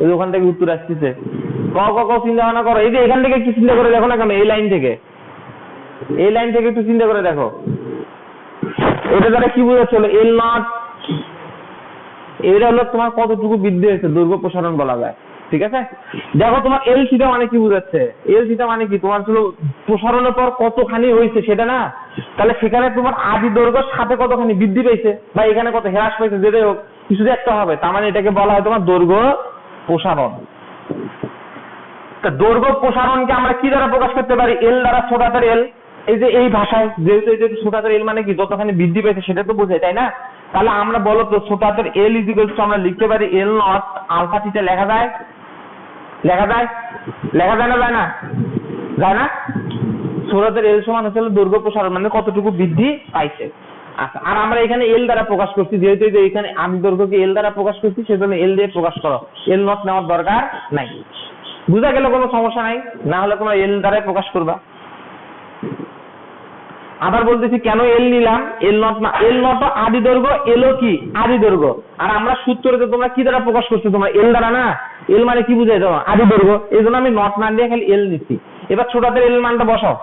ওই ওখান থেকে উত্তর আসতেছে। চিন্তা ভাবনা করো। এই যে এখান থেকে কি চিন্তা করে দেখো না কেন, এই লাইন থেকে একটু চিন্তা করে দেখো। এটা দ্বারা কি বোঝাচ্ছিল? এল নট। এটা হলো তোমার কতটুকু বৃদ্ধি হয়েছে, দৈর্ঘ্য প্রসারণ বলা যায়। ঠিক আছে, দেখো তোমার এল থিটা মানে কি বোঝাচ্ছে? এল থিটা মানে কি? তোমার ছিল প্রসারণের পর কতখানি হয়েছে সেটা না, তাহলে সেখানে তোমার আদি দৈর্ঘ্যের সাথে কতখানি বৃদ্ধি পেয়েছে বা এখানে কত হ্রাস পেয়েছে, যেটাই হোক কিছু একটা হবে। তার মানে এটাকে বলা হয় তোমার দৈর্ঘ্য প্রসারণ। দৈর্ঘ্য প্রসারণকে আমরা কি দ্বারা প্রকাশ করতে পারি? এল দ্বারা, ছোট হাতের এল। এই যে এই ভাষায় যেহেতু ছোট হাতের এল মানে কি যতখানি বৃদ্ধি পেয়েছে সেটা তো বোঝায়, তাই না? তাহলে আমরা বলো তো ছোট হাতের এল ইজিক্যালস আমরা লিখতে পারি এল নট আলফা থিটা। লেখা যায় না যায় না? যায় না। ছোট হাতের এল সমান হচ্ছে দৈর্ঘ্য প্রসারণ মানে কতটুকু বৃদ্ধি পাইছে। আচ্ছা, আর আমরা এখানে এল দ্বারা প্রকাশ করছি, যেহেতু এখানে আমি দৈর্ঘ্যকে এল দ্বারা প্রকাশ করছি সেজন্য এল দিয়ে প্রকাশ করো। এল নট নেওয়ার দরকার নাই। বুঝা গেল? কোনো সমস্যা নাই। না হলে তোমরা এল দ্বারাই প্রকাশ করবা। আবার বলতেছি কেন এল নিলাম, এল নট না। এল নট আদি দৈর্ঘ্য, এলও কি আদি দৈর্ঘ্য। আর আমরা সূত্রতে তোমরা কি দ্বারা প্রকাশ করছো? তোমরা এল দ্বারা না। এল মানে কি বুঝাই দাও? আদি দৈর্ঘ্য। এই জন্য আমি নট না দিয়ে খালি এল নিচ্ছি। এবার ছোট হাতের এল মানটা বসাও।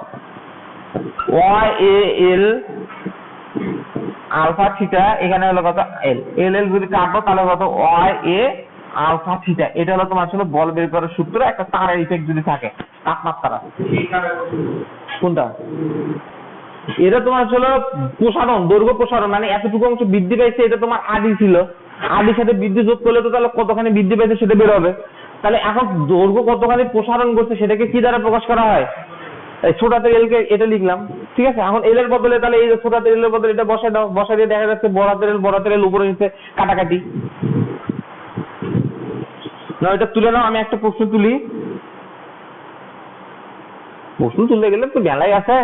এল আলফা থিটা, এখানে হলো কত? এল। এল যদি কাটো তাহলে কত? এ আলফা থিটা। এটা হলো তোমার আসলে বল বের করার সূত্র। একটা তারের ইফেক্ট যদি থাকে তাপমাত্রা, কোনটা? এটা তোমার হলো প্রসারণ, দৈর্ঘ্য প্রসারণ মানে এতটুকু অংশ বৃদ্ধি পাইছে। এটা তোমার আদি ছিল, আদির সাথে বৃদ্ধি যোগ করলে তো তাহলে কতখানি বৃদ্ধি পাইছে সেটা বের হবে। তাহলে এখন দৈর্ঘ্য কতখানি প্রসারণ করছে সেটাকে কি দ্বারা প্রকাশ করা হয়? ছোট হাতের এল কে এটা লিখলাম। ঠিক আছে, এখন এল এর বদলে তাহলে এই ছোট হাতের এল এর বদলে এটা বসাই দাও। বসাই দিয়ে দেখা যাচ্ছে বড় হাতের এল উপরে নিচে কাটাকাটি। না, এটা তুলে নাও। আমি একটা প্রশ্ন তুলি। প্রশ্ন তুলতে গেলে তো বেলায় আছে।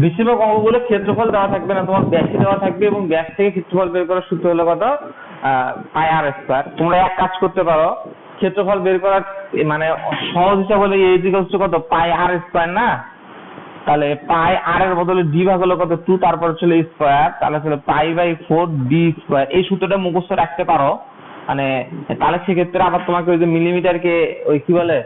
বেশিরভাগ অঙ্কগুলো ক্ষেত্রফল দেওয়া থাকবে না, তোমার ব্যাসই দেওয়া থাকবে এবং ব্যাস থেকে ক্ষেত্রফল বের করার সূত্র হলো কত, পাই আর স্কয়ার। তোমরা এক কাজ করতে পারো, ক্ষেত্রফল বের করার মানে সহজ হিসাব হলো a ইকুয়ালস টু কত, পাই আর স্কয়ার না? তাহলে পাই আর এর বদলে ডি ভাগ হলো কত 2, তারপর ছিল স্কয়ার, তাহলে ছিল পাই বাই 4 ডি স্কয়ার। এই সূত্রটা মুখস্থ রাখতে পারো, মানে তাহলে সেক্ষেত্রে আবার তোমাকে ওই যে মিলিমিটারকে ওই কি বলে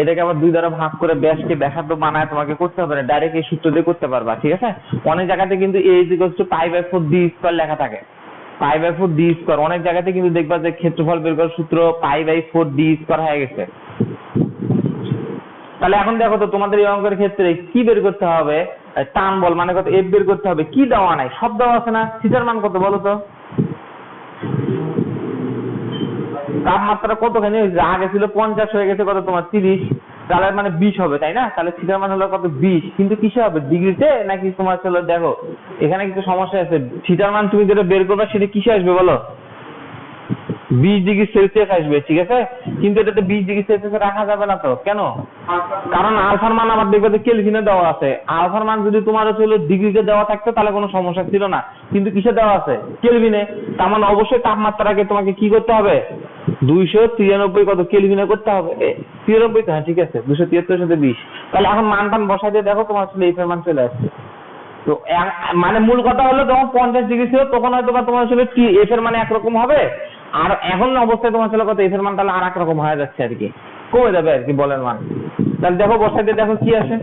এটাকে আবার 2 দ্বারা ভাগ করে ব্যাসকে ব্যাসার্ধ বানায় তোমাকে করতে হবে না, ডাইরেক্ট এই সূত্র দিয়ে করতে পারবা, ঠিক আছে? অনেক জায়গাতে কিন্তু a equals to pi by 4 D square লেখা থাকে, পাই বাই 4 ডি স্কয়ার। অনেক জায়গাতে কিন্তু দেখবা যে ক্ষেত্রফল বের করার সূত্র পাই বাই 4 ডি স্কয়ার হয়ে গেছে। তাহলে এখন দেখো তো তোমাদের এই অঙ্কের ক্ষেত্রে কি বের করতে হবে, টান বল মানে কত, এফ বের করতে হবে। কি দেওয়া নাই, সব দেওয়া আছে না। থিটার মান কত বলো তো? তাপমাত্রা কতখানি হয়েছে, আগে ছিল 50 হয়ে গেছে কত তোমার 30, তাহলে মানে 20 হবে তাই না? তাহলে থিটার মান হলো কত 20, কিন্তু কিসে হবে, ডিগ্রিতে নাকি তোমার ছিল? দেখো এখানে কিছু সমস্যা আছে, থিটার মান তুমি যেটা বের করবে সেটা কিসে আসবে বলো? 20 ডিগ্রি সেলসিয়াস আসবে, ঠিক আছে? কিন্তু এটাতে 20 ডিগ্রি সেলসিয়াস রাখা যাবে না তো, কেন? কারণ আলফার মান আবার দেখবে যে কেলভিনে দেওয়া আছে। আলফার মান যদি তোমার হচ্ছে ডিগ্রিতে দেওয়া থাকতো তাহলে কোনো সমস্যা ছিল না, কিন্তু কিসে দেওয়া আছে, কেলভিনে। তার মানে অবশ্যই তাপমাত্রাকে তোমাকে কি করতে হবে, 293 কত কেলভিনে করতে হবে। 93 তো, হ্যাঁ ঠিক আছে, 273 সাথে 20। তাহলে এখন মান টান বসাই দিয়ে দেখো তোমার আসলে এফ এর মান চলে আসছে। তো মানে মূল কথা হলো যখন 50 ডিগ্রি ছিল তখন হয়তো বা তোমার আসলে এফ এর মানে একরকম হবে, আর এখন অবস্থায় তোমার ছিল কত, এফ এর মান তাহলে আর এক রকম হয়ে যাচ্ছে আর কি, কমে যাবে আর কি বলের মান। তাহলে দেখো বসাই দিয়ে দেখো কি আসে।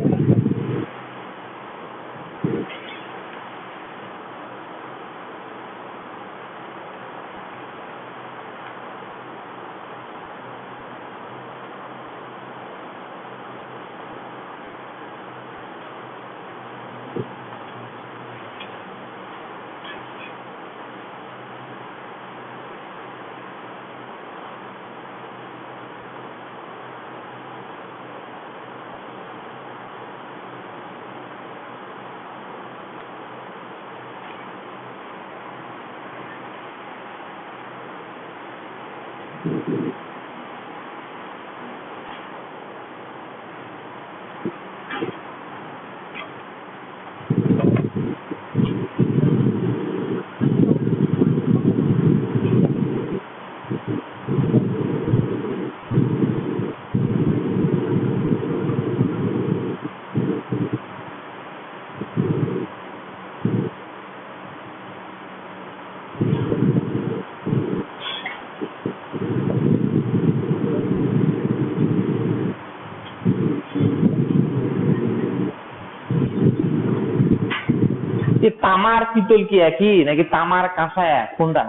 তামার পিতল কি একই নাকি তামার কাঁসা এক, কোনটা?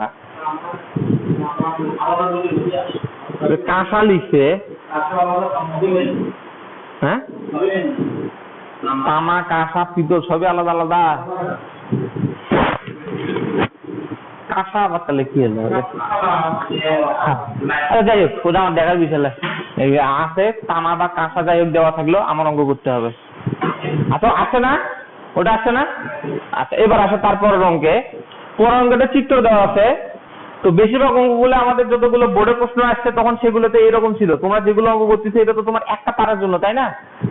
কাঁসা লিখছে, হ্যাঁ তামা কাঁসা পিতল সবই আলাদা আলাদা। কাঁসা আবার তাহলে কি হলো? যাই হোক ওটা আমার দেখার বিষয় আছে, তামা বা কাঁসা যাই হোক দেওয়া থাকলো আমার অঙ্ক করতে হবে। আচ্ছা আসে না, ওটা আসছে না? আচ্ছা এবার আসো তারপরের অঙ্কে। পরের অঙ্কটা চিত্র দেওয়া আছে। তো বেশিরভাগ অঙ্কগুলো আমাদের যতগুলো বোর্ডে প্রশ্ন আসছে তখন সেগুলোতে এরকম ছিল। তোমরা যেগুলো অঙ্ক করতেছো এটা তো তোমার একটা পারার জন্য, তাই না?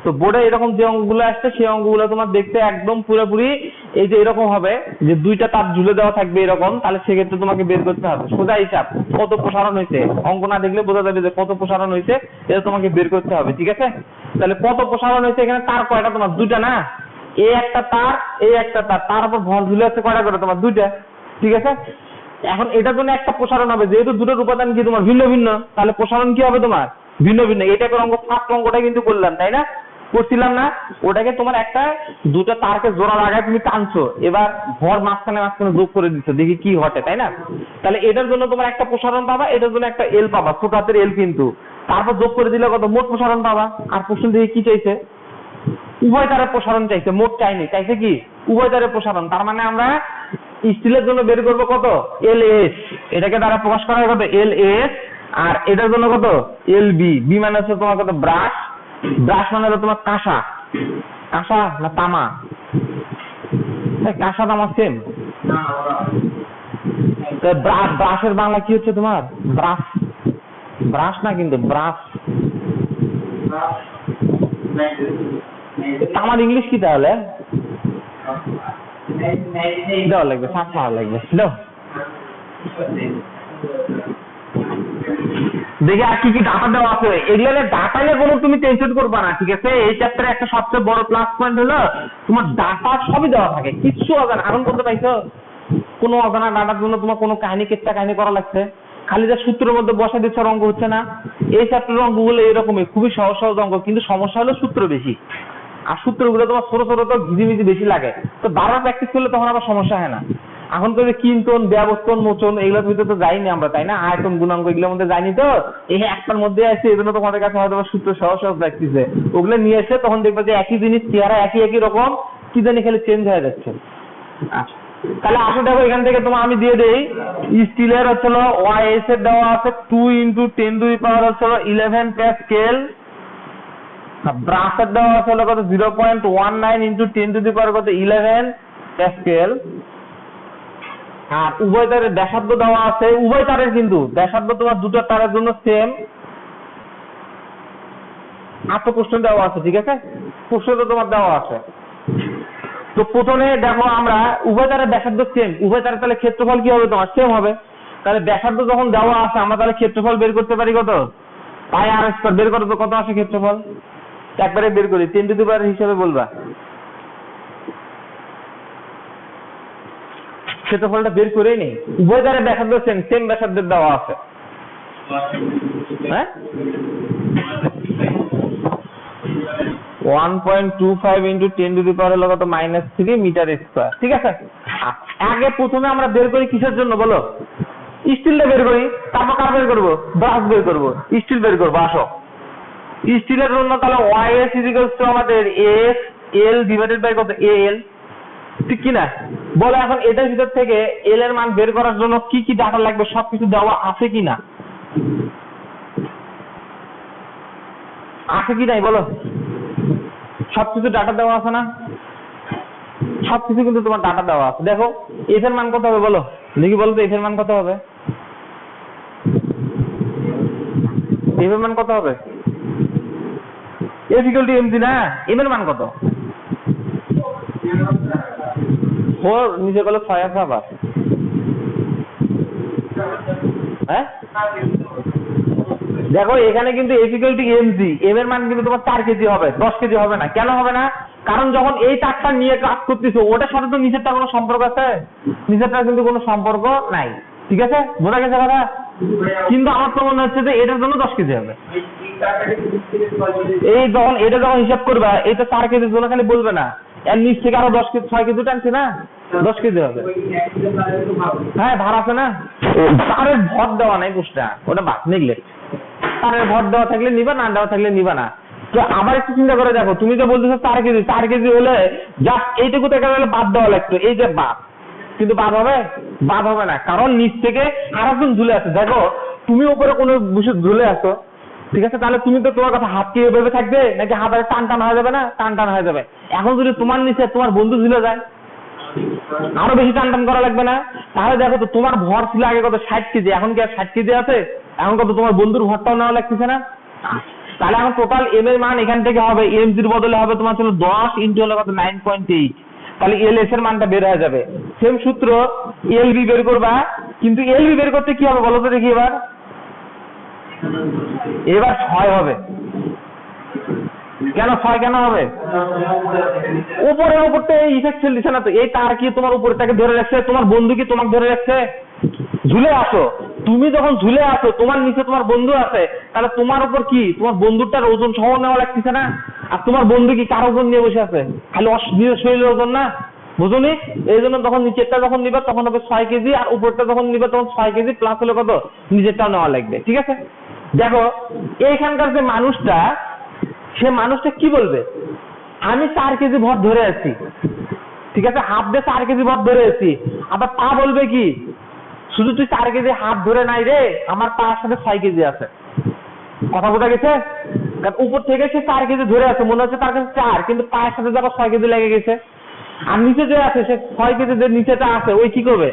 তো বোর্ডে এরকম যে অঙ্কগুলো আসছে সেই অঙ্কগুলো তোমার দেখতে একদম পুরোপুরি এই যে এরকম হবে যে দুইটা তার ঝুলে দেওয়া থাকবে এরকম, তাহলে সেক্ষেত্রে তোমাকে বের করতে হবে সোজা হিসাব কত প্রসারণ হয়েছে। অঙ্ক না দেখলে বোঝা যাবে যে কত প্রসারণ হয়েছে, এটা তোমাকে বের করতে হবে, ঠিক আছে? তাহলে কত প্রসারণ হয়েছে, এখানে তার কয়টা তোমার, দুইটা না? এই একটা তার, এই একটা তার, তার উপর ভর ঝুলে আছে কয়টা করে তোমার, দুইটা, ঠিক আছে? এখন এটার জন্য একটা প্রসারণ হবে, যেহেতু দুটোর উপাদান কি তোমার ভিন্ন ভিন্ন, তাহলে প্রসারণ কি হবে তোমার ভিন্ন ভিন্ন। এটা করে অঙ্ক ফার্স্ট অঙ্কটা কিন্তু করলাম, তাই না? করছিলাম না? ওটাকে তোমার একটা দুটো তারকে জোড়া লাগায় তুমি টানছো, এবার ভর মাঝখানে মাঝখানে যোগ করে দিচ্ছ, দেখি কি ঘটে, তাই না? তাহলে এটার জন্য তোমার একটা প্রসারণ পাবা, এটার জন্য একটা এল পাবা, ছোট হাতের এল, কিন্তু তারপর যোগ করে দিলে কত, মোট প্রসারণ পাবা। আর প্রশ্ন দিয়ে কি চাইছে, উভয় তারের প্রসারণ চাইছে, মোট চাইনি, চাইছে কি উভয় তারের প্রসারণ। তার মানে আমরা স্টিলের জন্য বের করবো কত, এল এস, এটাকে দ্বারা প্রকাশ করা হবে এল এস, আর এটার জন্য কত এল বি। বি মানে হচ্ছে তোমার কত ব্রাশ, ব্রাশ মানে হলো তোমার কাঁসা, কাঁসা না তামা, কাঁসা তামা সেম। ব্রাশের বাংলা কি হচ্ছে তোমার, ব্রাশ, ব্রাশ না কিন্তু ব্রাশ। তামার ইংলিশ কি তাহলে, দেওয়া লাগবে, সাফা লাগবে, দাও দেখে আর কি কি ডাটা দেওয়া আছে। এগুলো ডাটা নিয়ে কোনো তুমি টেনশন করবা না, ঠিক আছে? এই চ্যাপ্টারে একটা সবচেয়ে বড় প্লাস পয়েন্ট হলো তোমার ডাটা সবই দেওয়া থাকে, কিচ্ছু অজানা। এখন বলতে পাইছো কোনো অজানা ডাটার জন্য তোমার কোনো কাহিনী কেচ্ছা কাহিনী করা লাগছে? খালি যা সূত্রের মধ্যে বসা দিচ্ছ, অঙ্ক হচ্ছে না। এই চ্যাপ্টারের অঙ্কগুলো এরকমই, খুবই সহজ সহজ অঙ্ক, কিন্তু সমস্যা হলো সূত্র বেশি। আর সূত্রগুলো তোমার ছোট ছোট তো ঘিজিমিজি বেশি লাগে, তো বারবার প্র্যাকটিস করলে তখন আবার সমস্যা হয় না। এখন তো কিন্তন, ব্যবস্থান, মোচন এগুলোর ভিতরে তো যাইনি আমরা, তাই না? আয়তন, গুণাঙ্ক এগুলোর মধ্যে যাইনি, তো এই একটার মধ্যে আছে। এই জন্য তোমাদের কাছে হয়তো সূত্র সহজ সহজ লাগতেছে। ওগুলো নিয়ে এসে তখন দেখবে যে একই জিনিস, চেহারা একই একই রকম, কি জানি খালি চেঞ্জ হয়ে যাচ্ছে। আচ্ছা, তাহলে আসো দেখো এখান থেকে তোমার আমি দিয়ে দেই। স্টিলের হচ্ছিল ওয়াইএস এর দেওয়া আছে 2 × 10⁻11 প্যাসকেল। ব্রাসের দেওয়া আছে হলো কত 0.19 × 10⁻11 প্যাসকেল। আর উভয় তারের ব্যাসার্ধ দেওয়া আছে, উভয় তারের কিন্তু ব্যাসার্ধ তোমার দুটো তারের জন্য সেম। প্রশ্ন দেওয়া আছে, ঠিক আছে? প্রশ্ন তো তোমার দেওয়া আছে। তো প্রথমে দেখো আমরা উভয় তারের ব্যাসার্ধ সেম, উভয় তারের তাহলে ক্ষেত্রফল কি হবে তোমার সেম হবে। তাহলে ব্যাসার্ধ যখন দেওয়া আছে আমরা তাহলে ক্ষেত্রফল বের করতে পারি কত, πr² বের করো তো কত আসে ক্ষেত্রফল, একবারে বের করি 10⁻⁴ হিসেবে বলবা। ক্ষেত্রফলটা বের করেই নেই, উভয় তারের ব্যাসার্ধ সেম, সেম ব্যাসার্ধের দেওয়া আছে। হ্যাঁ 1.25 × 10⁻³ মিটার², ঠিক আছে? আগে প্রথমে আমরা বের করি কিসের জন্য বলো, স্টিলটা বের করি, তারপর কার বের করবো, ব্রাশ বের করবো, স্টিল বের করবো। আসো স্টিলের জন্য তাহলে ওয়াইএস আমাদের এস এল ডিভাইডেড বাই কত এল, ঠিক কিনা বলো? এখন এটার ভিতর থেকে এল এর মান বের করার জন্য কি কি ডাটা লাগবে সবকিছু দেওয়া আছে কিনা, আছে কি নাই বলো? সবকিছু ডাটা দেওয়া আছে না? সবকিছু কিন্তু তোমার ডাটা দেওয়া আছে। দেখো এফ এর মান কত হবে বলো দেখি, বলো তো এফ এর মান কত হবে? এফ এর মান কত হবে? এফ = mg না? এম এর মান কত? 4 নিচে গেলে 6 আছে আবার। হ্যাঁ দেখো এখানে কিন্তু এফ = mg, এম এর মান কিন্তু তোমার 4 কেজি হবে, 10 কেজি হবে না। কেন হবে না? কারণ যখন এই তারটা নিয়ে কাজ করতেছো ওটার সাথে তো নিচেরটা কোনো সম্পর্ক আছে? নিচেরটা কিন্তু কোনো সম্পর্ক নাই, ঠিক আছে? বোঝা গেছে কথা? কিন্তু আমার তো মনে হচ্ছে যে এটার জন্য 10 কেজি হবে। এই যখন এটা যখন হিসাব করবা এটা 4 কেজির জন্য খালি বলবে না, এর নিচ থেকে আরো 10 কেজি 6 কেজি টানছে না, 10 কেজি হবে। হ্যাঁ ভার আছে না, তারের ভর দেওয়া নাই বুঝটা, ওটা বাদ নেগলেক্ট। তারের ভর দেওয়া থাকলে নিবা, না দেওয়া থাকলে নিবা না। তো আবার একটু চিন্তা করে দেখো, তুমি যে বলতেছো 4 কেজি হলে জাস্ট এইটুকু থেকে বাদ দেওয়া লাগতো, এই যে বাদ, কিন্তু বাদ হবে? বাদ হবে না, কারণ নিচ থেকে আরেকজন ঝুলে আছে। দেখো তুমি উপরে কোনো বিষয় ঝুলে আছো, ঠিক আছে? তাহলে তুমি তো তোমার কথা হাত কি এভাবে থাকবে নাকি হাত আরে টান টান হয়ে যাবে না? টান টান হয়ে যাবে। এখন যদি তোমার নিচে তোমার বন্ধু ঝুলে যায় আরো বেশি টান টান করা লাগবে না? তাহলে দেখো তো তোমার ভর ছিল আগে কত 60 কেজি, এখন কি আর 60 কেজি আছে? এখন কত তোমার বন্ধুর ভরটাও নেওয়া লাগতেছে না? তাহলে এখন টোটাল এম এর মান এখান থেকে হবে mg এর বদলে হবে তোমার ছিল 10 × হলো কত 9.8, তাহলে এল এস এর মানটা বের হয়ে যাবে। সেম সূত্র এল বি বের করবা, কিন্তু এল বি বের করতে কি হবে বলো তো দেখি, এবার 6 হবে। কেন 6 কেন হবে? উপরের উপরটা ইফেক্ট ফেলছে না তো, এই তার কি তোমার উপরটাকে ধরে রাখছে, তোমার বন্ধু কি তোমাকে ধরে রাখছে? ঝুলে আসো, তুমি যখন ঝুলে আসো তোমার নিচে তোমার বন্ধু আছে, তাহলে তোমার উপর কি তোমার বন্ধুটার ওজন সহ নেওয়া লাগতেছে না? আর তোমার বন্ধু কি কার ওজন নিয়ে বসে আছে? খালি নিজের শরীরের ওজন না, বুঝুনি? এই জন্য তখন নিচেরটা যখন নিবা তখন হবে 6 কেজি, আর উপরটা যখন নিবা তখন 6 কেজি প্লাস হলে কত নিচেরটা নেওয়া লাগবে, ঠিক আছে? দেখো এইখানকার যে মানুষটা, সে মানুষটা কি বলবে, আমি 4 কেজি ভর ধরে আছি, ঠিক আছে? হাত দিয়ে 4 কেজি ভর ধরে আছি। আবার পা বলবে কি, শুধু তুই 4 কেজি হাত ধরে নাই রে, আমার পায়ের সাথে 6 কেজি আছে। কথা বোঝা গেছে? কারণ উপর থেকে সে 4 কেজি ধরে আছে, মনে হচ্ছে তার কাছে 4, কিন্তু পায়ের সাথে আবার 6 কেজি লেগে গেছে। আর নিচে যে আছে সে 6 কেজি যে নিচেটা আছে ওই কি করবে,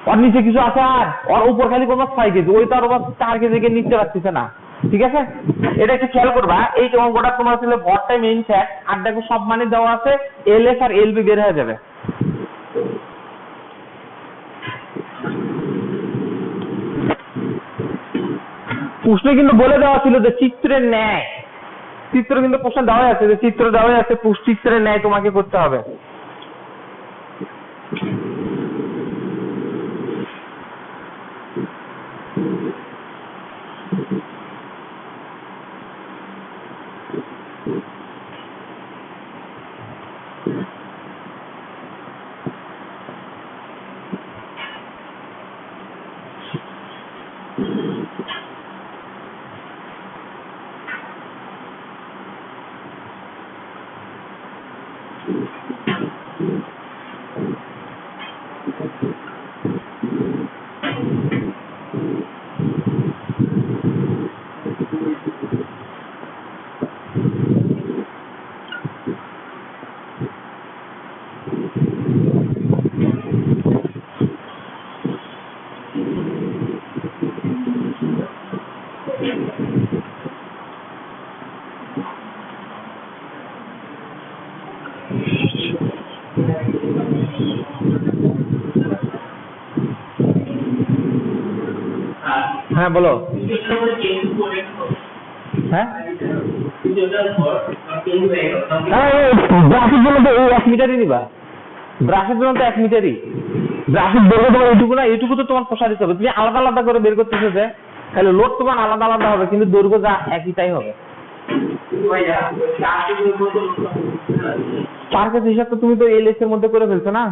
ওর নিচে কিছু আছে আর ওর উপর খালি কোনো 6 কেজি, ওই তো আর 4 কেজিকে নিচে রাখতেছে না, ঠিক আছে? এটা একটু খেয়াল করবা। এই অঙ্কটা তোমার ছিল ভরটাই মেইন ফ্যাক্ট, আর দেখো সব মানে দেওয়া আছে, এল এস আর এল বি বের হয়ে যাবে। প্রশ্নে কিন্তু বলে দেওয়া ছিল যে চিত্রের ন্যায়, চিত্র কিন্তু প্রশ্ন দেওয়া আছে যে চিত্র দেওয়া আছে, চিত্রের ন্যায় তোমাকে করতে হবে। হ্যাঁ বলো। হ্যাঁ ব্রাশের জন্য তো 1 মিটারই নিবা, ব্রাশের জন্য তো 1 মিটারই। ব্রাশের দৈর্ঘ্য তোমার এইটুকু না, এইটুকু তো তোমার প্রসারিত হবে। তুমি আলাদা আলাদা করে বের করতেছো যে তাহলে লোড তোমার আলাদা আলাদা হবে, কিন্তু দৈর্ঘ্য যা একইটাই হবে। চার্কের হিসাব তো তুমি তো এলএস এর মধ্যে করে ফেলছো না,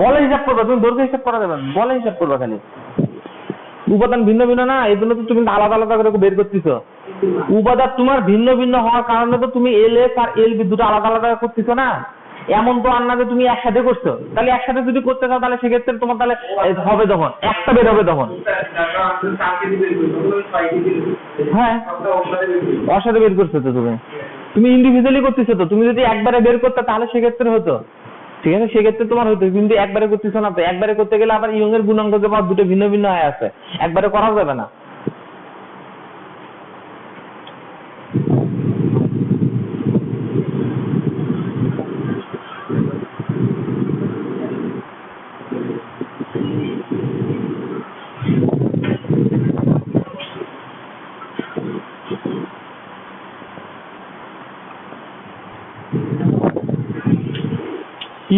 বলের হিসাব করবা, তুমি দৈর্ঘ্য হিসাব করা যাবে না, বলের হিসাব করবা খালি। উপাদান ভিন্ন ভিন্ন না, এই জন্য তো তুমি আলাদা আলাদা করে বের করতেছো। উপাদান তোমার ভিন্ন ভিন্ন হওয়ার কারণে তো তুমি এলএস আর এলবি দুটো আলাদা আলাদা করতেছো না। এমন তো আর না যে তুমি একসাথে করছো। তাহলে একসাথে যদি করতে চাও তাহলে সেক্ষেত্রে তোমার তাহলে হবে তখন একটা বের হবে তখন। হ্যাঁ অসাথে বের করছো তো তুমি ইন্ডিভিজুয়ালি করতেছো তো। তুমি যদি একবারে বের করতে তাহলে সেক্ষেত্রে হতো, ঠিক আছে, সেক্ষেত্রে তোমার হতো, কিন্তু একবারে করতেছো না তো। একবারে করতে গেলে আবার ইয়ং এর গুণাঙ্ক যে দুটো ভিন্ন ভিন্ন হয়ে আছে, একবারে করা যাবে না।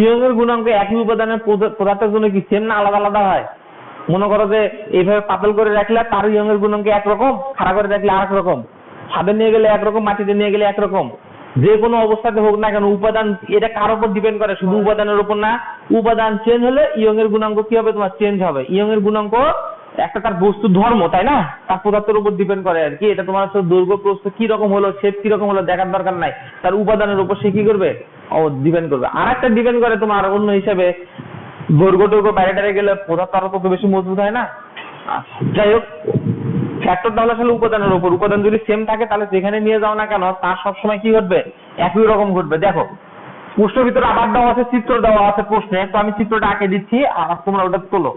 ইয়ং এর গুণাঙ্ক একই উপাদানের পদার্থের জন্য কি সেম না আলাদা আলাদা হয়? মনে করো যে এইভাবে পাতল করে রাখলে তার ইয়ং এর গুণাঙ্ক একরকম, খাড়া করে রাখলে আরেক রকম, ছাদে নিয়ে গেলে একরকম, মাটিতে নিয়ে গেলে একরকম। যে কোনো অবস্থাতে হোক না কেন উপাদান এটা কার উপর ডিপেন্ড করে? শুধু উপাদানের উপর না। উপাদান চেঞ্জ হলে ইয়ং এর গুণাঙ্ক কি হবে? তোমার চেঞ্জ হবে। ইয়ং এর গুণাঙ্ক একটা তার বস্তু ধর্ম, তাই না, তার পদার্থের উপর ডিপেন্ড করে আর কি। এটা তোমার দৈর্ঘ্য প্রস্থ কি রকম হলো, শেপ কি রকম হলো দেখার দরকার নাই, তার উপাদানের উপর সে কি করবে? ডিপেন্ড করবে। আর একটা ডিপেন্ড করে তোমার অন্য হিসাবে দৈর্ঘ্য বাইরে গেলে পদার্থ আরো তত বেশি মজবুত হয় না। যাই হোক, ফ্যাক্টর তাহলে আসলে উপাদানের উপর। উপাদান যদি সেম থাকে তাহলে যেখানে নিয়ে যাও না কেন তার সবসময় কি ঘটবে? একই রকম ঘটবে। দেখো প্রশ্নের ভিতরে আবার দেওয়া আছে, চিত্র দেওয়া আছে প্রশ্নে, তো আমি চিত্রটা আঁকে দিচ্ছি আর তোমরা ওটা তোলো।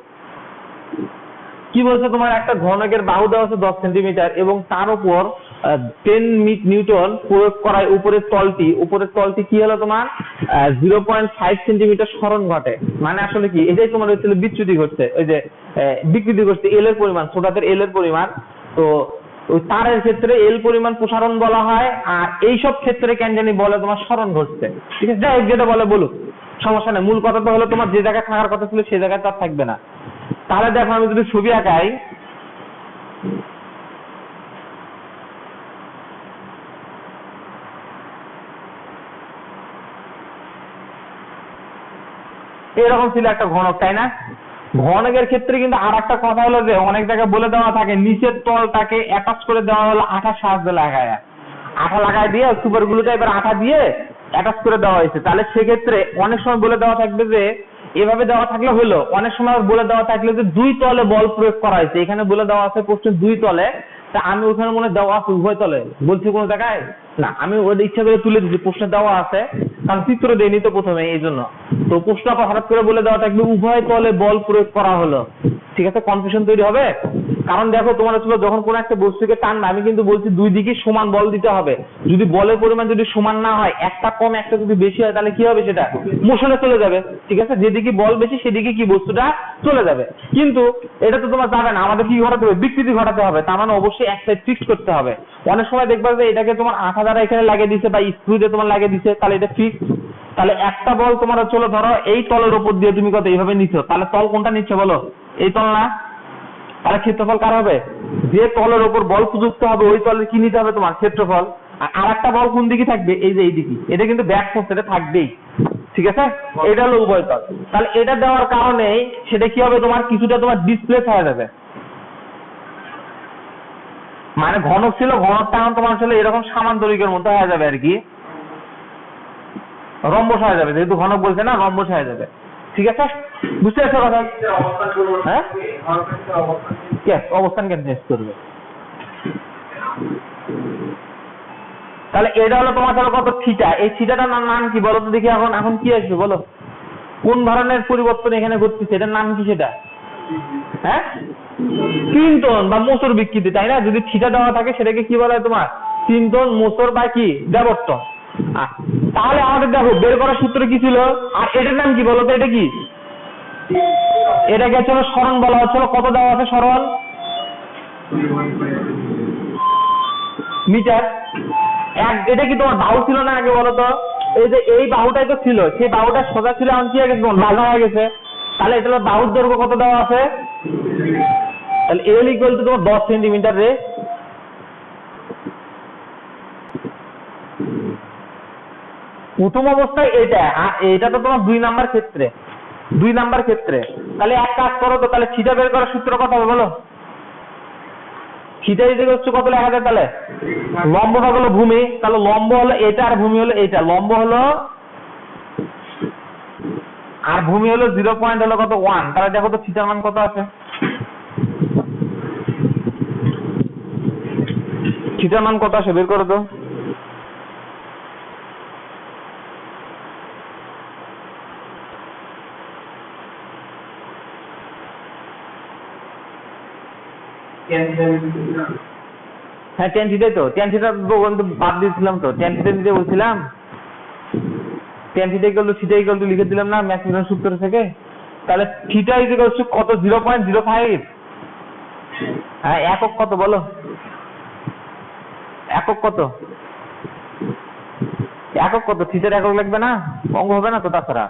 কি বলছে? তোমার একটা ঘনকের বাহু দেওয়া আছে 10 সেন্টিমিটার এবং তার উপর 10 নিউটন প্রয়োগ করায় উপরের তলটি কি হলো তোমার 0.5 সেন্টিমিটার সরণ ঘটে। মানে আসলে কি এটাই তোমার হচ্ছিল বিচ্যুতি ঘটছে, ওই যে বিকৃতি ঘটছে এল এর পরিমাণ, ছোটাদের এল এর পরিমাণ। তো ওই তারের ক্ষেত্রে এল পরিমাণ প্রসারণ বলা হয়, আর এইসব ক্ষেত্রে কেন জানি বলে তোমার সরণ ঘটছে। ঠিক আছে, যাই হোক যেটা বলে বলুক, সমস্যা নেই। মূল কথা তো হলো তোমার যে জায়গায় থাকার কথা ছিল সেই জায়গায় তার থাকবে না। তাহলে দেখো আমি যদি ছবি আঁকাই, এরকম ছিল একটা ঘনক, তাই না? ঘনকের ক্ষেত্রে কিন্তু আর একটা কথা হলো যে অনেক জায়গায় বলে দেওয়া থাকে নিচের তলটাকে অ্যাটাচ করে দেওয়া হলো আঠার সাহায্যে লাগায়, আঠা লাগাই দিয়ে সুপার গ্লুটা এবার আঠা দিয়ে অ্যাটাচ করে দেওয়া হয়েছে। তাহলে সেক্ষেত্রে অনেক সময় বলে দেওয়া থাকবে যে এভাবে দেওয়া থাকলে হলো, অনেক সময় বলে দেওয়া থাকলে যে 2 তলে বল প্রয়োগ করা হয়েছে। এখানে বলে দেওয়া আছে প্রশ্নের 2 তলে, তা আমি ওখানে মনে দেওয়া আছে উভয় তলে, বলছি কোনো জায়গায় না, আমি ওদের ইচ্ছা করে তুলে দিচ্ছি। প্রশ্ন দেওয়া আছে কারণ চিত্র দেয়নি তো প্রথমে, এই জন্য। তো প্রশ্ন হঠাৎ করে বলে দেওয়া থাকবে উভয় তলে বল প্রয়োগ করা হলো, ঠিক আছে, কনফিউশন তৈরি হবে। কারণ দেখো তোমার ছিল যখন কোনো একটা বস্তুকে টানবে, আমি কিন্তু বলছি দুই দিকে সমান বল দিতে হবে। যদি বলের পরিমাণ যদি সমান না হয়, একটা কম একটা যদি বেশি হয়, তাহলে কি হবে, সেটা মোশনে চলে যাবে। ঠিক আছে, যেদিকে বল বেশি সেদিকে কি বস্তুটা চলে যাবে। কিন্তু এটা তো তোমার যাবে না, আমাদের কি ঘটাতে হবে, বিকৃতি ঘটাতে হবে। তার মানে অবশ্যই এক সাইড ফিক্স করতে হবে। অনেক সময় দেখবা যে এটাকে তোমার আঠা দ্বারা এখানে লাগিয়ে দিছে বা স্ক্রু দিয়ে তোমার লাগিয়ে দিছে, তাহলে এটা ফিক্স। তাহলে একটা বল তোমার চলো ধরো এই তলের উপর দিয়ে তুমি কত এইভাবে নিচ্ছ, তাহলে তল কোনটা নিচ্ছ বলো, এই তল না? তাহলে ক্ষেত্রফল কার হবে, যে তলের উপর বল প্রযুক্ত হবে ওই তলের কি নিতে হবে, তোমার ক্ষেত্রফল। আর একটা বল কোন দিকে থাকবে, এই যে এই দিকে, এটা কিন্তু ব্যাক ফোর্স, এটা থাকবেই। ঠিক আছে, এটা হলো উভয় তল। তাহলে এটা দেওয়ার কারণে সেটা কি হবে, তোমার কিছুটা তোমার ডিসপ্লেস হয়ে যাবে। মানে ঘনক ছিল, ঘনকটা এখন তোমার ছিল এরকম সামান্তরিকের মতো হয়ে যাবে আর কি, রম্বস হয়ে যাবে, যেহেতু ঘনক বলছে না, রম্বস হয়ে যাবে। ঠিক আছে, বুঝতে পারছো কথা? হ্যাঁ, অবস্থান কেন চেঞ্জ করবে? তাহলে এটা হলো তোমার ধরো কত থিটা, এই থিটাটার নাম কি বলো তো দেখি। এখন এখন কি আসবে বলো, কোন ধরনের পরিবর্তন এখানে ঘটছে, এটার নাম কি সেটা? হ্যাঁ, চিন্তন বা মোচর বিকৃতি, তাই না? যদি থিটা দেওয়া থাকে সেটাকে কি বলা হয় তোমার, চিন্তন, মোচর বা কি ব্যাবর্তন। তাহলে আমাদের দেখো বের করার সূত্র কি ছিল, আর এটার নাম কি বলো তো, এটা কি? এটাকে হচ্ছে সরণ বলা হচ্ছিল। কত দেওয়া আছে সরণ? মিটার। এটা কি তোমার বাহু ছিল না আগে বলো তো? এই যে এই বাহুটাই তো ছিল, সেই বাহুটা সোজা ছিল, এখন কি হয়ে গেছে, বাঁকা হয়ে গেছে। তাহলে এটা বাহুর দৈর্ঘ্য কত দেওয়া আছে, তাহলে এল ইকুয়াল টু তোমার 10 সেন্টিমিটার রে। প্রথম অবস্থায় এটা, আর এটা তো তোমার 2 নাম্বার ক্ষেত্রে, 2 নাম্বার ক্ষেত্রে। তাহলে এক কাজ করো তো, তাহলে থিটা বের করার সূত্র কত হবে বলো? থিটা ইকুয়াল টু কত লেখা যায় তাহলে? লম্ব ভাগ হলো ভূমি, তাহলে লম্ব হলো এটা আর ভূমি হলো এটা। লম্ব হলো আর ভূমি হলো 0 হলো কত 1। তাহলে দেখো তো থিটার মান কত আছে, থিটার মান কত আসে বের করো তো। হ্যাঁ, টেন থিটাই তো, টেন থিটা বাদ দিয়েছিলাম তো, টেন থিটা দিতে বলছিলাম। Tan theta equal to theta equal to লিখে দিলাম না ম্যাক্সিমাম সূত্র থেকে। তাহলে থিটা ইকুয়াল টু কত, 0.05। হ্যাঁ, একক কত বলো, একক কত, একক কত? থিটার একক লাগবে না, অঙ্ক হবে না তো তাছাড়া।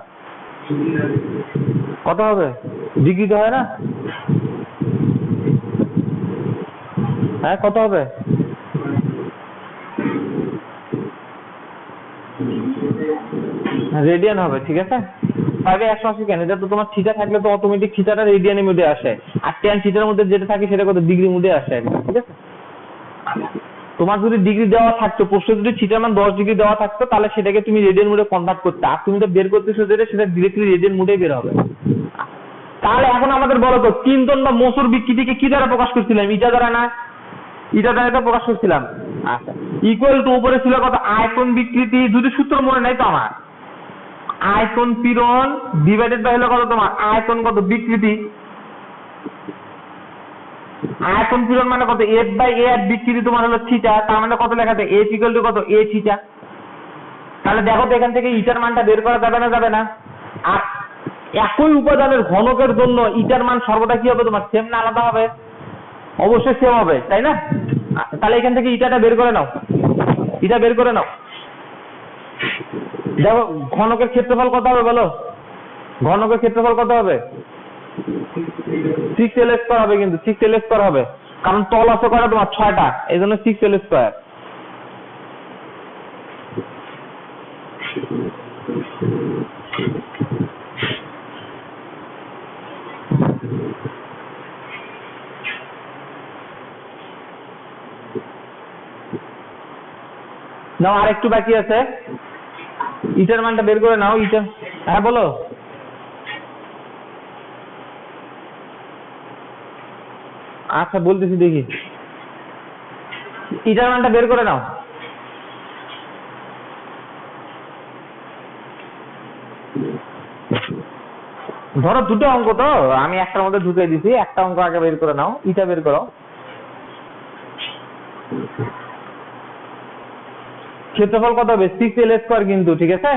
কত হবে, ডিগ্রি তো হয় না? হ্যাঁ, কত হবে? রেডিয়ান হবে। ঠিক আছে, 180 কেন, এটা তো তোমার থিটা থাকলে তো অটোমেটিক থিটাটা রেডিয়ানের মধ্যে আসে, আর টেন থিটার মধ্যে যেটা থাকে সেটা কত, ডিগ্রির মধ্যে আসে। ঠিক আছে, তোমার যদি ডিগ্রি দেওয়া থাকতো, প্রশ্ন যদি থিটার মান 10 ডিগ্রি দেওয়া থাকতো, তাহলে সেটাকে তুমি রেডিয়ান মোডে কনভার্ট করতে, আর তুমি তো বের করতেছো যেটা, সেটা ডিরেক্টলি রেডিয়ান মোডে বের হবে। তাহলে এখন আমাদের বলো তো, চিন্তন বা মোচর বিকৃতিকে কি দ্বারা প্রকাশ করছিলাম? ইটা দ্বারা না, ইটা দ্বারা প্রকাশ করছিলাম। আচ্ছা, ইকুয়াল টু উপরে ছিল কত, আয়তন বিকৃতি, যদি সূত্র মনে নাই তো আমার, আয়তন পীড়ন ডিভাইডেড বাই হলো কত তোমার, আয়তন কত বিকৃতি। আয়তন পীড়ন মানে কত, এফ বাই এ, আর বিকৃতি তোমার হলো থিটা, তার মানে কত লেখা যায়, এফ ইকুয়াল টু কত, এ থিটা। তাহলে দেখো তো এখান থেকে ইটার মানটা বের করা যাবে না, যাবে না? আর একই উপাদানের ঘনকের জন্য ইটার মান সর্বদা কি হবে তোমার, সেম না আলাদা হবে? অবশ্যই সেম হবে, তাই না? তাহলে এখান থেকে ইটাটা বের করে নাও, ইটা বের করে নাও। দেখো ঘনকের ক্ষেত্রফল কত হবে বলো, ঘনকের ক্ষেত্রফল কত হবে? 6l² হবে, কিন্তু 6l² হবে, কারণ তল আছে কয়টা তোমার, 6টা, এই জন্য 6l²। নাও, আর একটু বাকি আছে, ইটার মানটা বের করে নাও। ইটা, হ্যাঁ বলো। আচ্ছা বলতেছি, দেখি ইটার মানটা বের করে নাও। ধরো দুটো অঙ্ক তো, আমি একটার মধ্যে ঢুকে দিছি, একটা অঙ্ক আগে বের করে নাও, ইটা বের করো। ক্ষেত্রফল কত হবে? 6l² কিন্তু, ঠিক আছে?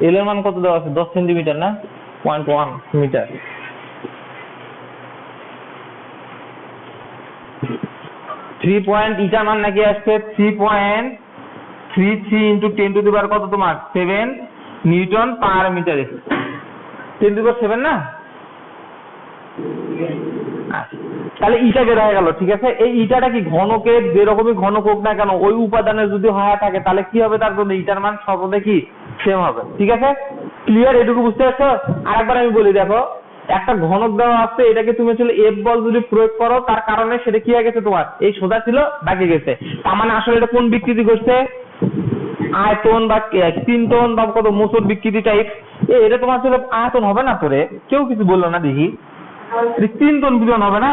এল এর মান কত দেওয়া আছে? 10 সেন্টিমিটার না, 0.1 মিটার। 3 পয়েন্ট, ইটার মান নাকি আসছে 3.33 ইন্টু 10 টু দি পাওয়ার কত তোমার 7 newton per metre. 10 to the power 7 না? তাহলে ইটা বের হয়ে গেল, ঠিক আছে? এই ইটাটা কি ঘনকের যেরকমই ঘনক হোক না কেন, ওই উপাদানের যদি হয় থাকে তাহলে কি হবে? তার জন্য ইটার মান সর্বদা কি সেম হবে, ঠিক আছে? ক্লিয়ার? এটুকু বুঝতে পারছো? আরেকবার আমি বলি, দেখো একটা ঘনক দেওয়া আছে, এটাকে তুমি আসলে এফ বল যদি প্রয়োগ করো, তার কারণে সেটা কি হয়ে গেছে তোমার, এই সোজা ছিল বাকি গেছে। তার মানে আসলে এটা কোন বিকৃতি করছে? আয়তন বা চিন্তন বা কত মোচর বিকৃতি টাইপ। এটা তোমার আসলে আয়তন হবে না, তোরে কেউ কিছু বললো না দেখি। চিন্তন পীড়ন হবে না?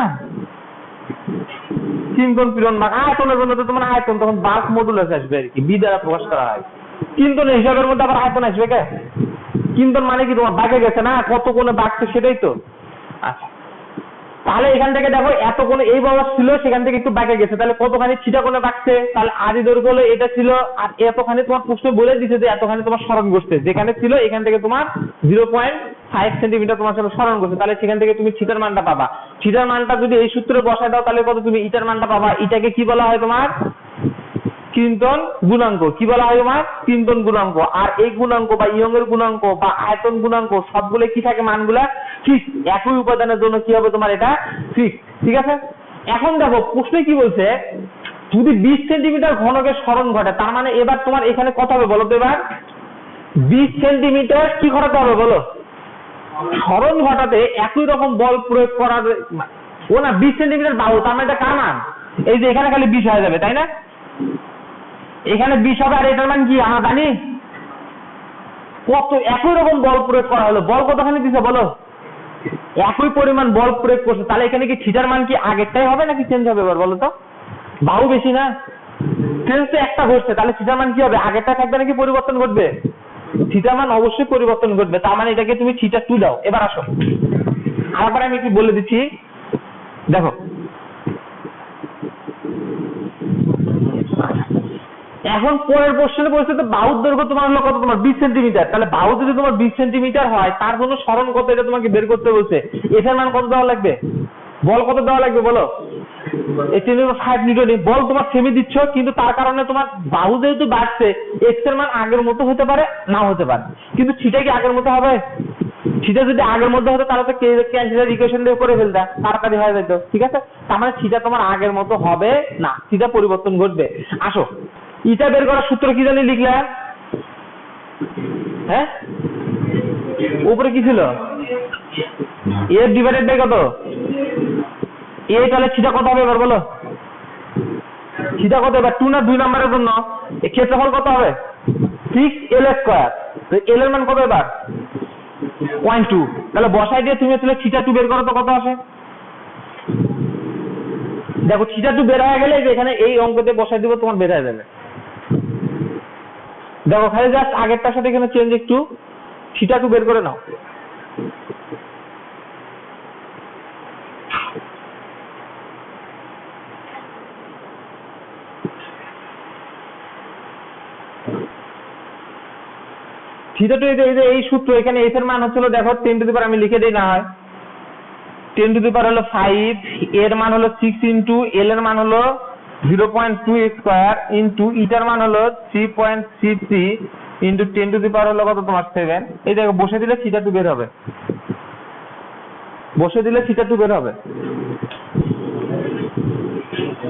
চিন্তন পীড়ন বা আয়তনের জন্য তো তোমার আয়তন তখন বাল্ক মডুলাস আসবে আর কি, বি দ্বারা প্রকাশ করা হয়। চিন্তনের হিসাবের মধ্যে আবার আয়তন আসবে কে? চিন্তন মানে কি তোমার বাঁকে গেছে না, কত কোণে বাঁকছে সেটাই তো। আচ্ছা, তাহলে এখান থেকে দেখো এত কোণে এই বরাবর ছিল, সেখান থেকে একটু বাঁকে গেছে, তাহলে কতখানি থিটা কোণে বাঁকছে? তাহলে আদি দৈর্ঘ্য হলো এটা ছিল, আর এতখানি তোমার প্রশ্ন বলে দিছে যে এতখানি তোমার সরণ করছে, যেখানে ছিল এখান থেকে তোমার 0.5 সেন্টিমিটার তোমার সাথে সরণ করছে, তাহলে সেখান থেকে তুমি থিটার মানটা পাবা। থিটার মানটা যদি এই সূত্রে বসায় দাও তাহলে কত তুমি ইটার মানটা পাবা। এটাকে কি বলা হয় তোমার? চিন্তন গুণাঙ্ক। কি বলা হয় তোমার? চিন্তন গুণাঙ্ক। আর এই গুণাঙ্ক বা ইয়ং এর গুণাঙ্ক বা আয়তন গুণাঙ্ক সবগুলো কি থাকে? মানগুলা ফিক্স, একই উপাদানের জন্য কি হবে তোমার? এটা ফিক্স, ঠিক আছে? এখন দেখো প্রশ্নে কি বলছে, যদি 20 সেন্টিমিটার ঘনকের সরণ ঘটে, তার মানে এবার তোমার এখানে কত হবে বলো তো? এবার 20 সেন্টিমিটার কি ঘটাতে হবে বলো? সরণ ঘটাতে একই রকম বল প্রয়োগ করার, ও না 20 সেন্টিমিটার বাহু, তার মানে এটা কার মান? এই যে এখানে খালি 20 হয়ে যাবে, তাই না? এখানে 20 হবে, আর এটার মান কি আমরা জানি কত? একই রকম বল প্রয়োগ করা হলো, বল কতখানি দিছে বলো? একই পরিমাণ বল প্রয়োগ করছে, তাহলে এখানে কি থিটার মান কি আগেরটাই হবে নাকি চেঞ্জ হবে এবার বলো তো? বাহু বেশি না, চেঞ্জ তো একটা ঘটছে, তাহলে থিটার মান কি হবে? আগেরটা থাকবে নাকি পরিবর্তন ঘটবে? থিটার মান অবশ্যই পরিবর্তন ঘটবে, তার মানে এটাকে তুমি থিটা 2 দাও। এবার আসো আরেকবার আমি একটু বলে দিচ্ছি, দেখো এখন পরের প্রশ্নে বলছে তো বাহুর দৈর্ঘ্য তোমার হলো কত? তোমার 20 সেন্টিমিটার। তাহলে বাহু যদি তোমার 20 সেন্টিমিটার হয়, তার জন্য সরণ কত এটা তোমাকে বের করতে বলছে। এটার মান কত দেওয়া লাগবে? বল কত দেওয়া লাগবে বলো? 10⁵ নিউটন। বল তোমার সেমি দিচ্ছ, কিন্তু তার কারণে তোমার বাহু যেহেতু বাড়ছে, এক্স এর মান আগের মতো হতে পারে, নাও হতে পারে, কিন্তু থিটা কি আগের মতো হবে? থিটা যদি আগের মধ্যে হতো তাহলে তো ক্যান্সেলের ইকুয়েশন দিয়ে করে ফেলতা, তাড়াতাড়ি হয়ে যেত, ঠিক আছে? তার মানে থিটা তোমার আগের মতো হবে না, থিটা পরিবর্তন ঘটবে। আসো, ইটা বের করার সূত্র কি জানি লিখলে? হ্যাঁ, উপরে কি ছিল? এ ডিভাইডেড বাই কত? এ, তাহলে থিটা কত হবে এবার বলো? থিটা কত এবার? 2 না 2 নম্বরের জন্য এই ক্ষেত্রফল কত হবে? 6l²। তো এল এর মান কত এবার? 0.2। তাহলে বসাই দিয়ে তুমি আসলে থিটা 2 বের করো তো কত আসে। দেখো থিটা 2 বের হয়ে গেলে যে এখানে এই অঙ্কতে বসাই দিব, তোমার বের হয়ে যাবে। দেখো খালি জাস্ট আগেরটার সাথে এখানে চেঞ্জ, একটু থিটা 2 বের করে নাও। থিটা 2 এই সূত্র, এখানে এস এর মান হচ্ছিল দেখো 10 টু দি পাওয়ার, আমি লিখে দিই না হয়, 10 টু দি পাওয়ার হলো 5, এর মান হলো 6 ইন্টু এল এর মান হলো 0.2² ইন্টু ইটার মান হলো 3.33 ইন্টু 10 টু দি পাওয়ার হলো কত তোমার 7। এই দেখো বসে দিলে থিটা 2 বের হবে, বসে দিলে থিটা 2 বের হবে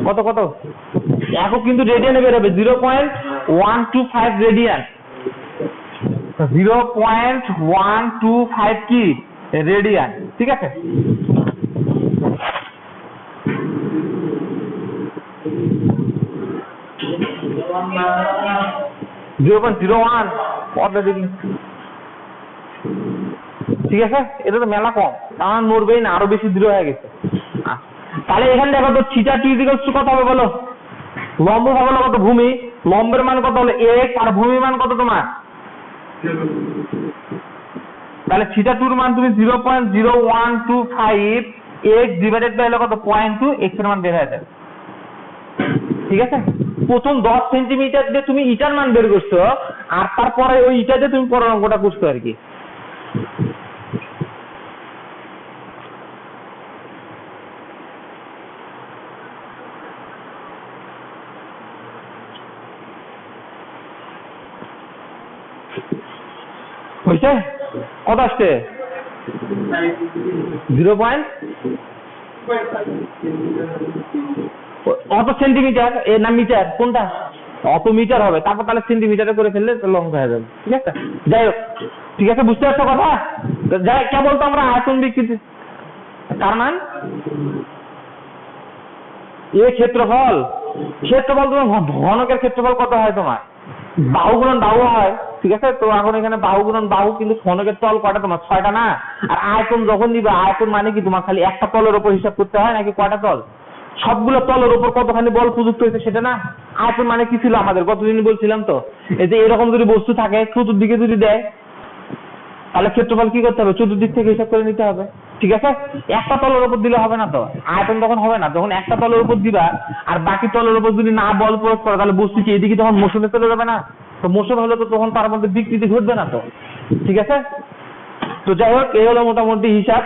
কত কত? একক কিন্তু রেডিয়ানে বের হবে 0.125 রেডিয়ান। 0.125 কি রেডিয়ান, ঠিক আছে? ঠিক আছে, এটা তো মেলা কম, আমার নড়বেই না, আরো বেশি দৃঢ় হয়ে গেছে। তাহলে এখানে দেখো তো থিটা 2 ইকুয়ালস টু কত হবে বলো? লম্ব হবে কত? ভূমি, লম্বের মান কত হলো x, আর ভূমির মান কত তোমার তাহলে থিটা 2 এর মান তুমি 0.0125 x ডিভাইডেড বাই হলো কত 0.2 x এর মান বের হয়ে যাবে। ঠিক আছে, প্রথম 10 সেন্টিমিটার দিয়ে তুমি ইটার মান বের করছো, আর তারপরে ওই ইটা দিয়ে তুমি পরের অঙ্কটা করছো আর কি। বুঝছে কত আসছে? 0. অত সেন্টিমিটার এ না মিটার কোনটা? অত মিটার হবে, তারপর তাহলে সেন্টিমিটারে করে ফেললে অঙ্ক হয়ে যাবে। ঠিক আছে, যাই হোক, ঠিক আছে, বুঝতে পারছো কথা? যাই কেবল তো আমরা আয়তন বিকৃতি তার মান এ ক্ষেত্রফল তোমার ঘনকের ক্ষেত্রফল কত হয় তোমার? বাহু গুণন বাহু হয়। ঠিক আছে, তো এখন এখানে বাহু গুণন বাহু, কিন্তু ঘনকের তল কয়টা তোমার? 6টা না? আর আয়তন যখন দিবে, আয়তন মানে কি তোমার খালি একটা তলের উপর হিসাব করতে হয় নাকি কয়টা তল? সবগুলো তলের উপর কতখানি বল প্রযুক্ত হয়েছে সেটা না? আয়তন মানে কি ছিল আমাদের গতদিন বলছিলাম তো, এই যে এরকম যদি বস্তু থাকে চতুর্দিকে যদি দেয়, তাহলে ক্ষেত্রফল কি করতে হবে? চতুর্দিক থেকে হিসাব করে নিতে হবে। ঠিক আছে, একটা তলের উপর দিলে হবে না তো, আয়তন তখন হবে না। যখন একটা তলের উপর দিবা আর বাকি তলের উপর যদি না বল প্রয়োগ করো, তাহলে বস্তু কি এদিকে তখন মোশনে চলে যাবে না? তো মোশন হলে তো তখন তার মধ্যে বিকৃতি ঘটবে না তো। ঠিক আছে, তো যাই হোক, এই হলো মোটামুটি হিসাব।